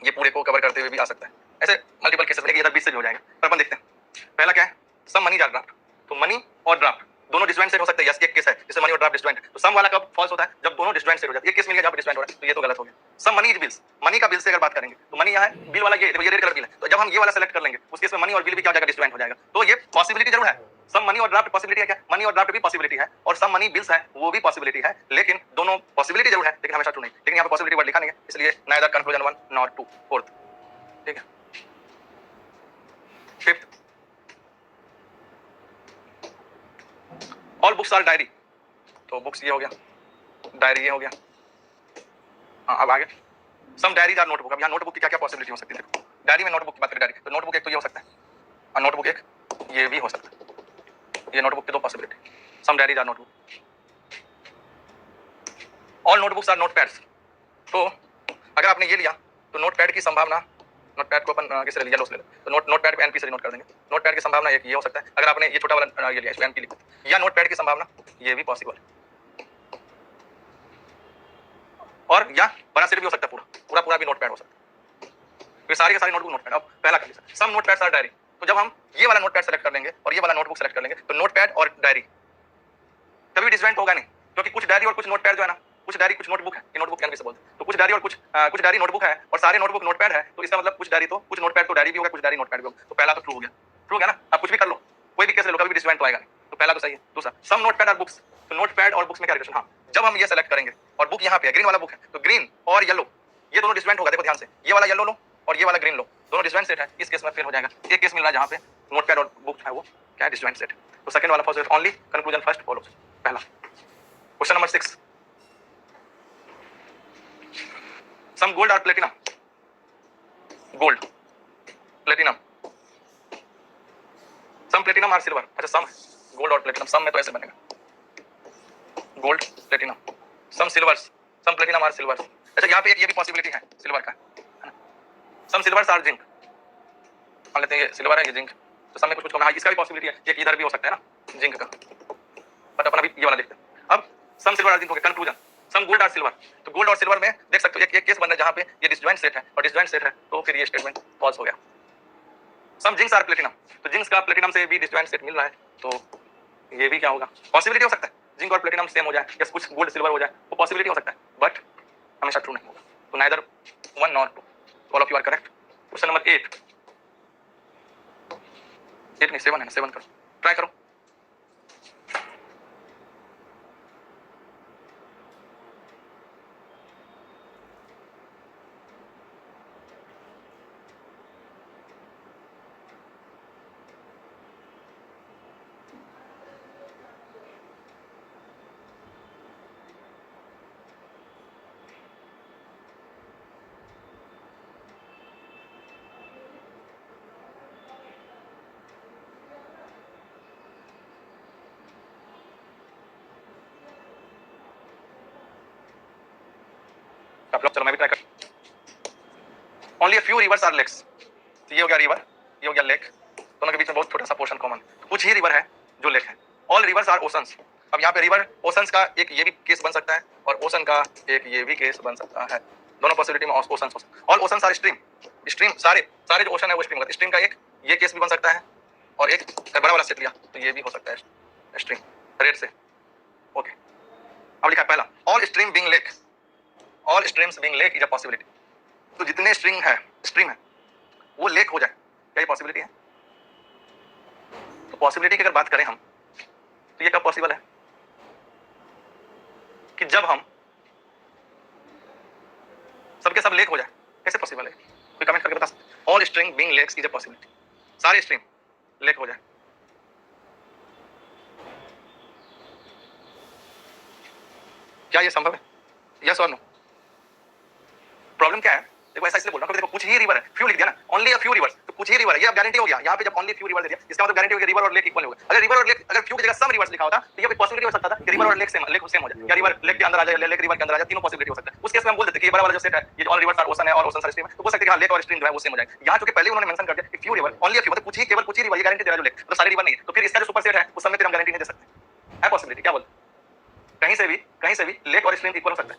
ये पूरे को कवर करते हुए भी आ सकता है, ऐसे मल्टीपल केसेस में, ये 20 से भी हो जाएगा। पर अपन देखते हैं पहला क्या है, सम मनी आर ड्राफ्ट, तो मनी और ड्राफ्ट दोनों डिसजॉइंट सेट हो सकते हैं, यस एक केस है जिसमें मनी और ड्राफ्ट डिसजॉइंट है, तो सम वाला कब फॉल्स होता है, जब दोनों डिसजॉइंट सेट हो जाते हैं, एक केस मिल गया जहां पे डिसजॉइंट हो रहा है, तो ये तो गलत हो गया। Some money is bills, money का बिल से अगर बात करेंगे तो मनी यहाँ है, बिल वाला ये देखो ये रेड कलर बिल है, तो जब हम ये वाला सेलेक्ट कर लेंगे उस केस में मनी और बिल भी क्या हो जाएगा, डिसजॉइंट हो जाएगा, तो ये पॉसिबिलिटी जरूर है। सम मनी और ड्राफ्ट पॉसिबिलिटी है क्या, मनी और ड्राफ्ट भी पॉसिबिलिटी है, और सम मनी बिल्स है वो भी पॉसिबिलिटी है, लेकिन दोनों पॉसिबिलिटी जरूर है लेकिन हमेशा ट्रू नहीं, लेकिन यहाँ पे पॉसिबिलिटी वर्ड लिखा नहीं है, इसलिए नाइदर कंक्लूजन 1 नॉट 2 फोर्थ। ठीक है, fifth, all books are diary, तो बुक्स ये हो गया, डायरी ये हो गया। हाँ अब आगे, सम डायरीज आर नोटबुक, अब यहाँ नोटबुक की क्या क्या पॉसिबिलिटी हो सकती है, देखो डायरी में नोटबुक की बात करें, डायरी तो नोटबुक एक तो ये हो सकता है, और नोटबुक एक ये भी हो सकता है, ये नोटबुक की दो possibility, some diaries are notebook, all notebooks are notepads, तो अगर आपने ये लिया तो नोटपैड की संभावना, नोटपैड को अपन किस ले लिया, ले तो नोटपैड पे एनपी से नोट कर देंगे, नोटपैड की संभावना एक ये हो सकता है, अगर आपने ये छोटा वाला ये लिया इसको एनपी लिखो, या नोटपैड की संभावना ये भी पॉसिबल है, और या बड़ा सेट भी हो सकता है, पूरा भी नोटपैड हो सकता है, ये सारी के सारी नोटबुक नोटपैड। अब पहला कंडीशन, सम नोटपैड्स आर डायरी, तो जब हम ये वाला नोटपैड सेलेक्ट कर लेंगे और ये वाला नोटबुक सेलेक्ट कर लेंगे तो नोटपैड और डायरी कभी डिफरेंट होगा नहीं, क्योंकि कुछ डायरी और कुछ नोटपैड जो है ना, कुछ डायरी कुछ नोटबुक है, ये नोटबुक कैन भी से बोलते हैं, तो कुछ डायरी और कुछ डायरी नोटबुक है और सारे नोटबुक नोटपैड है, तो इसका मतलब कुछ डायरी तो कुछ नोटपैड तो डायरी भी होगा, कुछ डायरी नोटपैड भी होगा, तो पहला तो ट्रू हो गया, ट्रू हो गया ना, आप कुछ भी कर लो, कोई भी केस ले लो, कभी भी डिफरेंट तो आएगा नहीं, तो पहला तो सही है। दूसरा, सम नोटपैड और बुक्स, तो नोटपैड और बुक्स में क्या रिलेशन, हाँ जब हम ये सेलेक्ट करेंगे और बुक यहाँ पे है, ग्रीन वाला बुक है, तो ग्रीन और येलो ये दोनों डिफरेंट होगा, देखो ध्यान से, ये वाला येलो लो और ये वाला ग्रीन लो, दोनों डिफरेंट सेट है, इस केस में फेल हो जाएगा, एक केस मिल रहा है जहाँ पे नोटपैड और बुक है वो क्या है, डिफरेंट सेट, तो सेकंड वाला false, only conclusion first follows, पहला। क्वेश्चन नंबर 6, सम गोल्ड और platinum, gold platinum, some platinum are silver, अच्छा सम गोल्ड और प्लेटिनम, सम में तो ऐसे बनेगा gold platinum, some silvers, some platinum are silvers, अच्छा यहाँ पे एक ये भी पॉसिबिलिटी है सिल्वर का, सम सिल्वर्स आर जिंक, मान लेते हैं ये सिल्वर है ये जिंक, तो सम में कुछ हाँ इसका भी पॉसिबिलिटी है, एक इधर भी हो सकता है ना जिंक का, बट अपन अभी ये वाला देखते हैं। अब सम सिल्वर आर जिंक हो गया, conclusion some gold are silver, तो गोल्ड और सिल्वर में देख सकते हो एक केस बन रहा है जहाँ पे ये डिसजॉइंट सेट है और डिसजॉइंट सेट है, तो फिर ये स्टेटमेंट फॉल्स हो गया। सम जिंक्स आर प्लेटिनम, तो जिंक्स का प्लेटिनम से भी डिसजॉइंट सेट मिल रहा है, तो ये भी क्या होगा, पॉसिबिलिटी हो सकता है जिंक और प्लेटिनम सेम हो जाए या कुछ गोल्ड सिल्वर हो जाए, वो पॉसिबिलिटी हो सकता है, बट हमेशा ट्रू नहीं होगा, तो neither 1 not 2, all of you are correct. Question number 8, 8 नहीं 7 है ना, 7 करो, ट्राई करो। आप लोग, चलो मैं भी ट्राई कर। Only a few rivers are lakes, ये हो गया रिवर, ये हो गया लेक, दोनों के बीच में बहुत छोटा सा पोर्शन कॉमन, कुछ ही रिवर है जो लेक है। All rivers are oceans. अब यहाँ पे रिवर ओशंस का एक ये भी केस बन सकता है और ओशन का एक ये भी केस बन सकता है, दोनों पॉसिबिलिटी में oceans. All oceans are stream, stream सारे सारे जो ओशन है वो स्ट्रीम होगा। स्ट्रीम का एक ये केस भी बन सकता है और एक बड़ा वाला सेट लिया तो ये भी हो सकता है स्ट्रीम रेड से। ओके, अब लिखा पहला, all stream being lake, all streams being lake is a possibility. तो जितने स्ट्रीम है वो लेक हो जाए, क्या ये पॉसिबिलिटी है? तो पॉसिबिलिटी की अगर बात करें हम तो ये कब पॉसिबल है कि जब हम सबके सब लेक हो जाए। कैसे पॉसिबल है? कोई कमेंट करके बता सकते। All stream being lakes is a possibility, सारे स्ट्रीम लेक हो जाए। क्या ये संभव है? यस और नो? प्रॉब्लम क्या है? देखो ऐसा इसलिए बोल रहा हूं, देखो कुछ ही रिवर है, फ्यू लिख दिया ना, ओनली अ फ्यू रिवर्स, तो कुछ ही रिवर है, ये अब गारंटी हो गया। यहाँ पे जब ओनली फ्यू रिवर दे दिया इसका मतलब गारंटी हो गया रिवर और लेक इक्वल होगा। अगर रिवर और लेक, अगर फ्यू की जगह सम रिवर्स लिखा होता तो ये भी पॉसिबिलिटी हो सकता था कि रिवर और लेक सेम हो जाए, या रिवर लेक के अंदर आ जाए, लेक रिवर के अंदर आ जाए, तीनों पॉसिबिलिटी हो सकता है। उस केस में हम बोल देते कि ये बड़ा वाला जो सेट है, ये ऑल रिवर्स आर ओशन है और ओशन आर स्ट्रीम है, तो बोल सकते हैं कि हां लेक और स्ट्रीम जो है वो सेम हो जाएगा। यहाँ चूंकि पहले उन्होंने मेंशन कर दिया कि few river, only a few, मतलब कुछ ही, केवल कुछ ही रिवर, ये गारंटी दे रहा है जो लेक, तो सारी रिवर नहीं है, तो फिर इसका जो सुपर सेट है उस सब में फिर हम गारंटी नहीं दे सकते। है पॉसिबिलिटी, क्या बोलते? कहीं से भी लेक और स्ट्रीम इक्वल हो सकता है,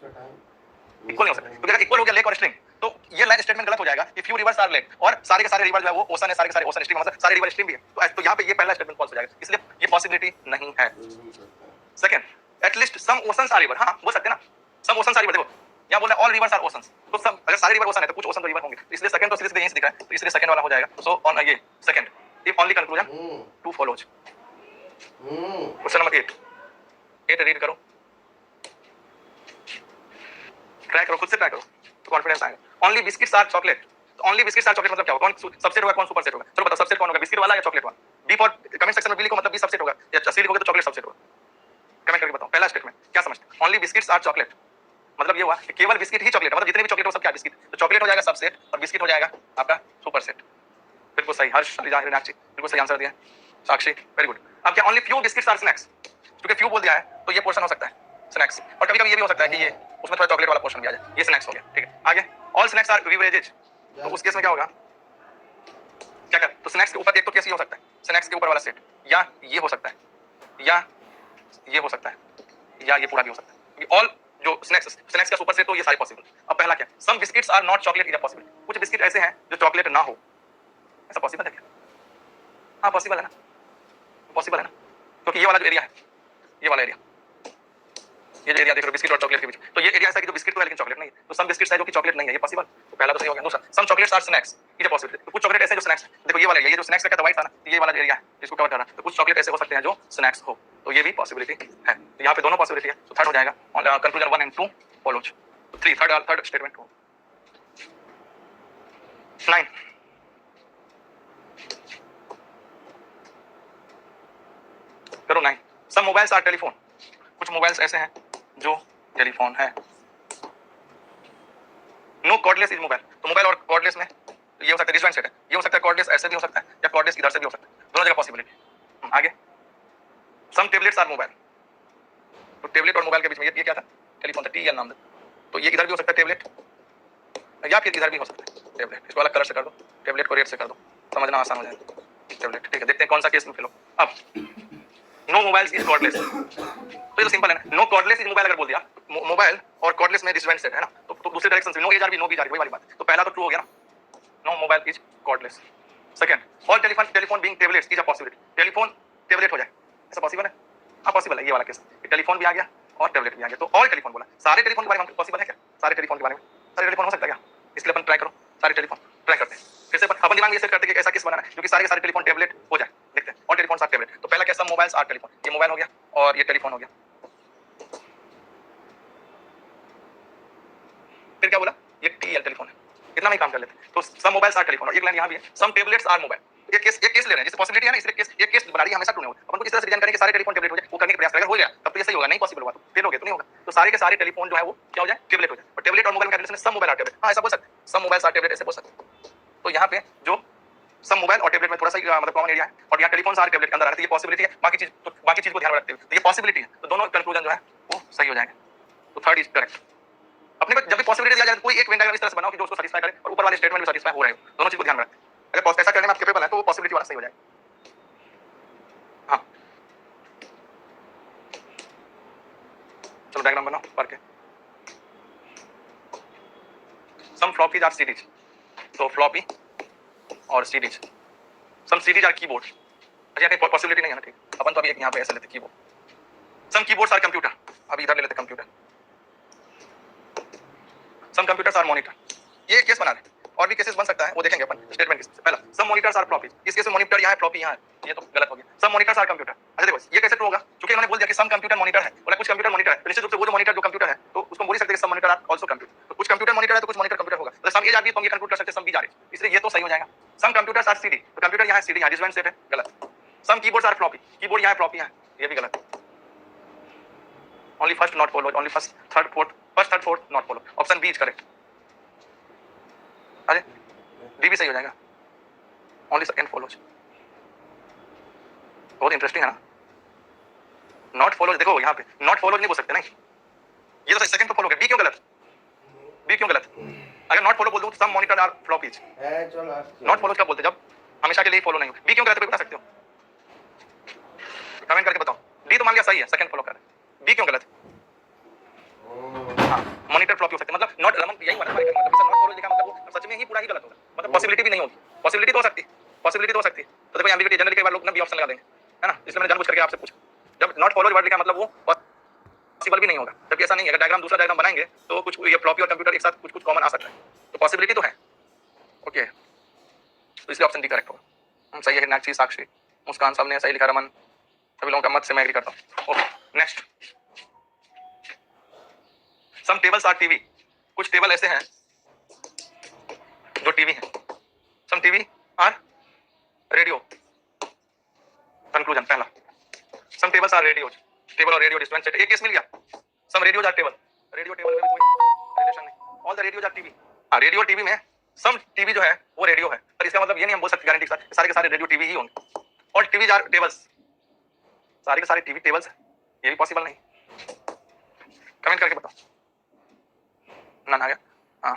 इक्वल नहीं हो सकता, क्योंकि अगर इक्वल हो गया लेक और स्ट्रीम तो ये लाइन स्टेटमेंट गलत हो जाएगा कि फ्यू रिवर्स आर लेक और सारे के सारे रिवर जो है वो ओशन है, सारे के सारे ओशन स्ट्रीम, मतलब सारे रिवर स्ट्रीम भी है, तो यहाँ पे ये पहला स्टेटमेंट फॉल्स हो जाएगा, इसलिए ये पॉसिबिलिटी नहीं है। Second, at least some oceans are river, हाँ बोल सकते हैं ना, सम ओशंस आर रिवर। देखो यहाँ बोल रहा है ऑल रिवर्स आर ओशंस, तो सब अगर सारे रिवर ओशन है तो कुछ ओशन तो रिवर होंगे, तो इसलिए सेकंड तो सीधे यहीं से दिख रहा है, तो इसलिए सेकंड वाला हो जाएगा। सो ऑन ये second, if only conclusion two follows. Question number 8 read करो, ट्राई करो, खुद से ट्राई करो तो कॉन्फिडेंस आएगा। ओनली बिस्किट्स आर चॉकलेट, तो ओनली बिस्किट्स आर चॉकलेट मतलब क्या होगा? कौन सबसेट होगा, कौन सुपर सेट होगा? चलो बताओ सबसेट कौन होगा, बिस्किट वाला या चॉकलेट वाला? बी फॉर कमेंट सेक्शन में बी लिखो, मतलब बी सबसेट होगा, या सी लिखोगे तो चॉकलेट सबसेट होगा। कमेंट करके बताओ पहला स्टेटमेंट क्या समझते? ओनली बिस्किट्स आर चॉकलेट मतलब ये हुआ कि केवल बिस्किट ही चॉकलेट, मतलब जितने भी चॉकलेट हो सब क्या बिस्किट, तो चॉकलेट हो जाएगा सबसेट और बिस्किट हो जाएगा आपका सुपर सेट। बिल्कुल सही हर्ष, मीनाक्षी बिल्कुल सही आंसर दिया, साक्षी वेरी गुड। अब क्या only few biscuits are snacks, क्योंकि फ्यू बोल दिया है तो ये पोर्शन हो सकता है स्नैक्स, और कभी कभी ये भी हो सकता है कि ये उसमें थोड़ा चॉकलेट वाला पोर्शन भी आ जाए, ये स्नैक्स हो गया। ठीक है, आगे ऑल स्नैक्स आर बेवरेजेज, तो उस केस में क्या होगा? क्या कर, तो स्नैक्स के ऊपर एक तो केस ये हो सकता है, स्नैक्स के ऊपर वाला सेट, या ये हो सकता है, या ये हो सकता है, या ये पूरा भी हो सकता है, क्योंकि ऑल जो स्नैक्स का सुपर सेट तो ये सारे पॉसिबल। अब पहला क्या, some biscuits are not chocolate is possible, कुछ बिस्किट ऐसे हैं जो चॉकलेट ना हो, ऐसा पॉसिबल है क्या? हाँ पॉसिबल है ना, पॉसिबल है ना, क्योंकि ये वाला जो एरिया है, ये वाला एरिया, ये जो एरिया देख रहे हो बिस्किट और चॉकलेट के बीच, तो ये एरिया ऐसा है कि जो बिस्किट तो है लेकिन चॉकलेट नहीं है, तो सम बिस्किट्स है जो कि चॉकलेट नहीं है, ये पॉसिबल। तो पहला तो सही हो गया। दूसरा, some chocolates are snacks is possible, तो कुछ चॉकलेट ऐसे जो स्नैक्स, देखो ये वाला एरिया, ये जो स्नैक्स का व्हाइट था ना, ये वाला एरिया है जिसको कवर कर रहा है, तो कुछ चॉकलेट ऐसे हो सकते हैं जो स्नैक्स हो, तो ये भी पॉसिबिलिटी है। तो यहाँ पे दोनों पॉसिबिलिटी है, तो थर्ड हो जाएगा कंक्लूजन 1 and 2 फॉलोज, तो 3 थर्ड स्टेटमेंट हो। 9 करो 9, सम मोबाइल्स आर टेलीफोन, कुछ मोबाइल्स ऐसे हैं जो टेलीफोन है। नो कॉर्डलेस इज मोबाइल, तो मोबाइल और कॉर्डलेस में ये हो सकता है डिस्टेंस सेट है, ये हो सकता है कॉर्डलेस ऐसे भी हो सकता है या कॉर्डलेस इधर से भी हो सकता है, दोनों जगह पॉसिबिलिटी। आगे सम टेबलेट्स आर मोबाइल, तो टेबलेट और मोबाइल के बीच में ये क्या था? टेलीफोन था, टी एल नाम था, तो ये इधर भी हो सकता है टेबलेट या फिर इधर भी हो सकता है टेबलेट। इसको अलग कलर से कर दो, टेबलेट को रेड से कर दो, समझना आसान हो जाएगा। टेबलेट ठीक है, देखते हैं कौन सा केस में फेल हो। अब नो मोबाइल्स इज कॉर्डलेस, तो ये तो सिंपल है ना, नो कॉर्डलेस इज मोबाइल अगर बोल दिया, मोबाइल और कॉर्डलेस में डिस्टेंस सेट है ना, तो दूसरे डायरेक्शन से नो एज आर भी नो बी आर वही वाली बात, तो पहला तो ट्रू हो गया ना, no mobile is cordless. Second, all telephone being tablets is a possibility, telephone tablet हो जाए, ऐसा पॉसिबल है? हाँ पॉसिबल है, ये वाला केस, टेलीफोन भी आ गया और टेबलेट भी आ गया, तो ऑल टेलीफोन बोला, सारे टेलीफोन के बारे में पॉसिबल है क्या? सारे टेलीफोन के बारे में, सारे टेलीफोन हो सकता है क्या? इसलिए अपन ट्राई करो, सारे टेलीफोन ट्राई करते हैं, फिर से अपन दिमाग में सेट करते हैं कि ऐसा केस बनाना है जो कि सारे के सारे टेलीफोन टेबलेट हो जाए, देखते हैं ऑल टेलीफोन आर टेबलेट। तो पहला कैसा, मोबाइल्स आर टेलीफोन, ये मोबाइल हो गया और ये टेलीफोन हो गया, फिर क्या बोला? ये टीएल टेलीफोन है, इतना में काम कर लेते हैं। तो सम मोबाइल्स आर टेलीफोन, और एक लाइन यहाँ भी है, सम टेबलेट्स आर मोबाइल, एक केस ले रहे हैं, जैसे पॉसिबिलिटी है ना, इसलिए एक केस बना रही है, हमेशा ट्रू नहीं होगा। अपन को इस तरह से डिजाइन करें कि सारे टेलीफोन टेबलेट हो जाए, वो करने का प्रयास करें, अगर हो गया तब तो ये सही होगा, नहीं पॉसिबल हुआ तो फेल हो गया तो नहीं होगा। तो सारे के सारे टेलीफोन जो है वो क्या हो जाए? टेबलेट हो जाए, और टेबलेट और मोबाइल का रिलेशन है, सम मोबाइल आर टेबलेट, हाँ ऐसा बोल सकते हैं, सम मोबाइल्स आर टेबलेट ऐसे बोल सकते हैं। तो यहाँ पे जो सम मोबाइल और टेबलेट में थोड़ा सा मतलब कॉमन एरिया है, और यहाँ टेलीफोन सारे टेबलेट के अंदर आ रहा है, तो ये पॉसिबिलिटी है, बाकी चीज को ध्यान में रखते हुए तो ये पॉसिबिलिटी है, तो दोनों कंक्लूजन जो है वो सही हो जाएंगे, तो थर्ड इज करेक्ट। अपने को जब भी पॉसिबिलिटी दिया जाए कोई एक वेन डायग्राम इस तरह से बनाओ कि जो उसको सेटिस्फाई करे और ऊपर वाले स्टेटमेंट भी सेटिस्फाई हो रहे हो, दोनों चीज को ध्यान में रखें। अगर ऐसा करने में आप कैपेबल है तो वो पॉसिबिलिटी वाला सही हो जाएगा। हाँ चलो डायग्राम बनाओ पढ़ के। सम फ्लॉपीज आर सीडीज, तो फ्लॉपी और CDs, some CDs are keyboard. अच्छा यहाँ पॉसिबिलिटी नहीं है ना, ठीक, अपन तो अभी एक यहाँ पे ऐसे लेते keyboard. Some keyboards are computer, अभी इधर ले लेते computer. Some computers are monitor, ये केस बना रहे, और भी केसेस बन सकता है वो देखेंगे अपन स्टेटमेंट के। पहला सम मॉनिटर्स आर फ्लॉपीज, इस केस में मॉनिटर यहाँ है फ्लॉपी यहाँ है, ये तो गलत हो गया। सम मॉनिटर्स आर कंप्यूटर, अच्छा देखो ये कैसे ट्रू होगा, क्योंकि इन्होंने बोल दिया कि सम कंप्यूटर मॉनिटर है, बोला कुछ कंप्यूटर मॉनिटर है, तो निश्चित रूप से वो जो मॉनिटर जो कंप्यूटर है तो उसको बोल ही सकते हैं सम मॉनिटर आर आल्सो कंप्यूटर। तो कुछ कंप्यूटर मॉनिटर है तो कुछ मॉनिटर कंप्यूटर होगा, तो सम ए आर बी तो हम ये कंप्यूटर कर सकते हैं सम बी जा रही, इसलिए ये तो सही हो जाएगा। सम कंप्यूटर्स आर सीडी, तो कंप्यूटर यहाँ है सीडी यहाँ डिसवेंट सेट है, गलत। Some keyboards are floppy, keyboard यहाँ है फ्लॉपी यहाँ, ये भी गलत। Only first not follow, only first third fourth not follow, option B is correct. अरे डी भी सही हो जाएगा, ओनली सेकंड फॉलोज। बहुत इंटरेस्टिंग है ना, नॉट फॉलोज। देखो यहाँ पे नॉट फॉलोज नहीं बोल सकते नहीं, ये तो सेकंड तो फॉलो कर, बी क्यों गलत, बी क्यों गलत। अगर नॉट फॉलो बोल दूं तो सम monitor are floppies, not follows कब बोलते जब हमेशा के लिए फॉलो नहीं हो। बी क्यों गलत है बता सकते हो, कमेंट करके बताओ। डी तो मान लिया सही है, सेकंड फॉलो कर, बी क्यों गलत। हाँ मॉनिटर फ्लॉपी हो सकते मतलब नॉट यही मतलब नॉट फॉलो लिखा मतलब वो सच में ही पूरा ही गलत होगा, मतलब पॉसिबिलिटी भी नहीं होगी, पॉसिबिलिटी तो हो सकती है, पॉसिबिलिटी तो हो सकती है। तो देखो एम्बिग्यूटी जनरली कई बार लोग ना बी ऑप्शन लगा देंगे है ना, इसलिए मैंने जानबूझ करके आपसे पूछा। जब नॉट फॉलो वर्ड लिखा मतलब वो पॉसिबल भी नहीं होगा, जबकि ऐसा नहीं है। अगर डायग्राम दूसरा डायग्राम बनाएंगे तो कुछ ये फ्लॉपी और कंप्यूटर एक साथ कुछ कुछ कॉमन आ सकता है, तो पॉसिबिलिटी तो है। ओके तो इसलिए ऑप्शन डी करेक्ट होगा। सही है मीनाक्षी, साक्षी, मुस्कान सबने सही लिखा, रमन, सभी लोगों का मत से मैं एग्री करता हूँ। Okay next, some tables are TV, कुछ टेबल ऐसे हैं जो टीवी हैं। Some TV are radio, conclusion पहला some tables are radios, table और रेडियो डिस्टेंस सेट, एक केस मिल गया। Some radios are table, radio table में भी कोई रिलेशन नहीं। All the radios are TV, हां रेडियो और टीवी में सम टीवी जो है वो रेडियो है, पर इसका मतलब ये नहीं हम बोल सकते गारंटी के साथ सारे के सारे रेडियो टीवी ही होंगे। और टीवी आर टेबल्स, सारे के सारे टीवी टेबल्स, ये भी पॉसिबल नहीं। कमेंट करके बताओ। ना आ गया, हाँ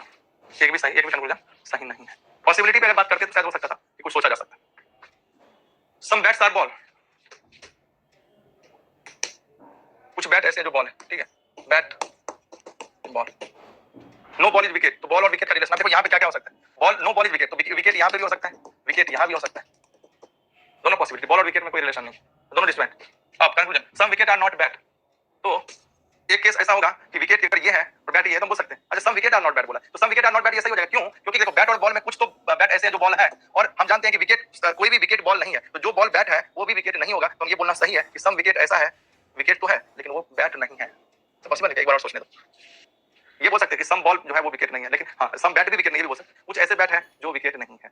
एक भी सही, एक भी कंक्लूजन सही नहीं है। पॉसिबिलिटी पे अगर बात करते तो शायद हो सकता था कि कुछ सोचा जा सकता है। सम बैट्स आर बॉल, कुछ बैट ऐसे हैं जो बॉल है, ठीक है, bat ball. No ball is wicket, तो बॉल और विकेट का रिलेशन देखो यहाँ पे क्या क्या हो सकता है। Ball no ball is wicket, तो विकेट यहाँ पे भी हो सकता है, विकेट यहाँ भी हो सकता है, दोनों पॉसिबिलिटी। बॉल और विकेट में कोई रिलेशन नहीं, दोनों डिफरेंट। अब conclusion some wicket are not bat, तो एक केस ऐसा होगा कि विकेट अगर ये है और बैट ये है तो हम बोल सकते हैं अच्छा सम विकेट आर नॉट बैट बोला, तो सम विकेट आर नॉट बैट ये सही हो जाएगा। क्यों, क्योंकि देखो बैट और बॉल में कुछ तो बैट ऐसे हैं जो बॉल है, और हम जानते हैं कि विकेट कोई भी विकेट बॉल नहीं है, तो जो बॉल बैट है वो भी विकेट नहीं होगा, तो हम ये बोलना सही है कि सम विकेट ऐसा है, विकेट तो है लेकिन वो बैट नहीं है। तो पॉसिबल है, एक बार और सोचने दो। ये बोल सकते हैं कि सम बॉल जो है वो विकेट नहीं है, लेकिन हाँ सम बैट भी विकेट नहीं भी बोल सकते। कुछ ऐसे बैट है जो विकेट नहीं है,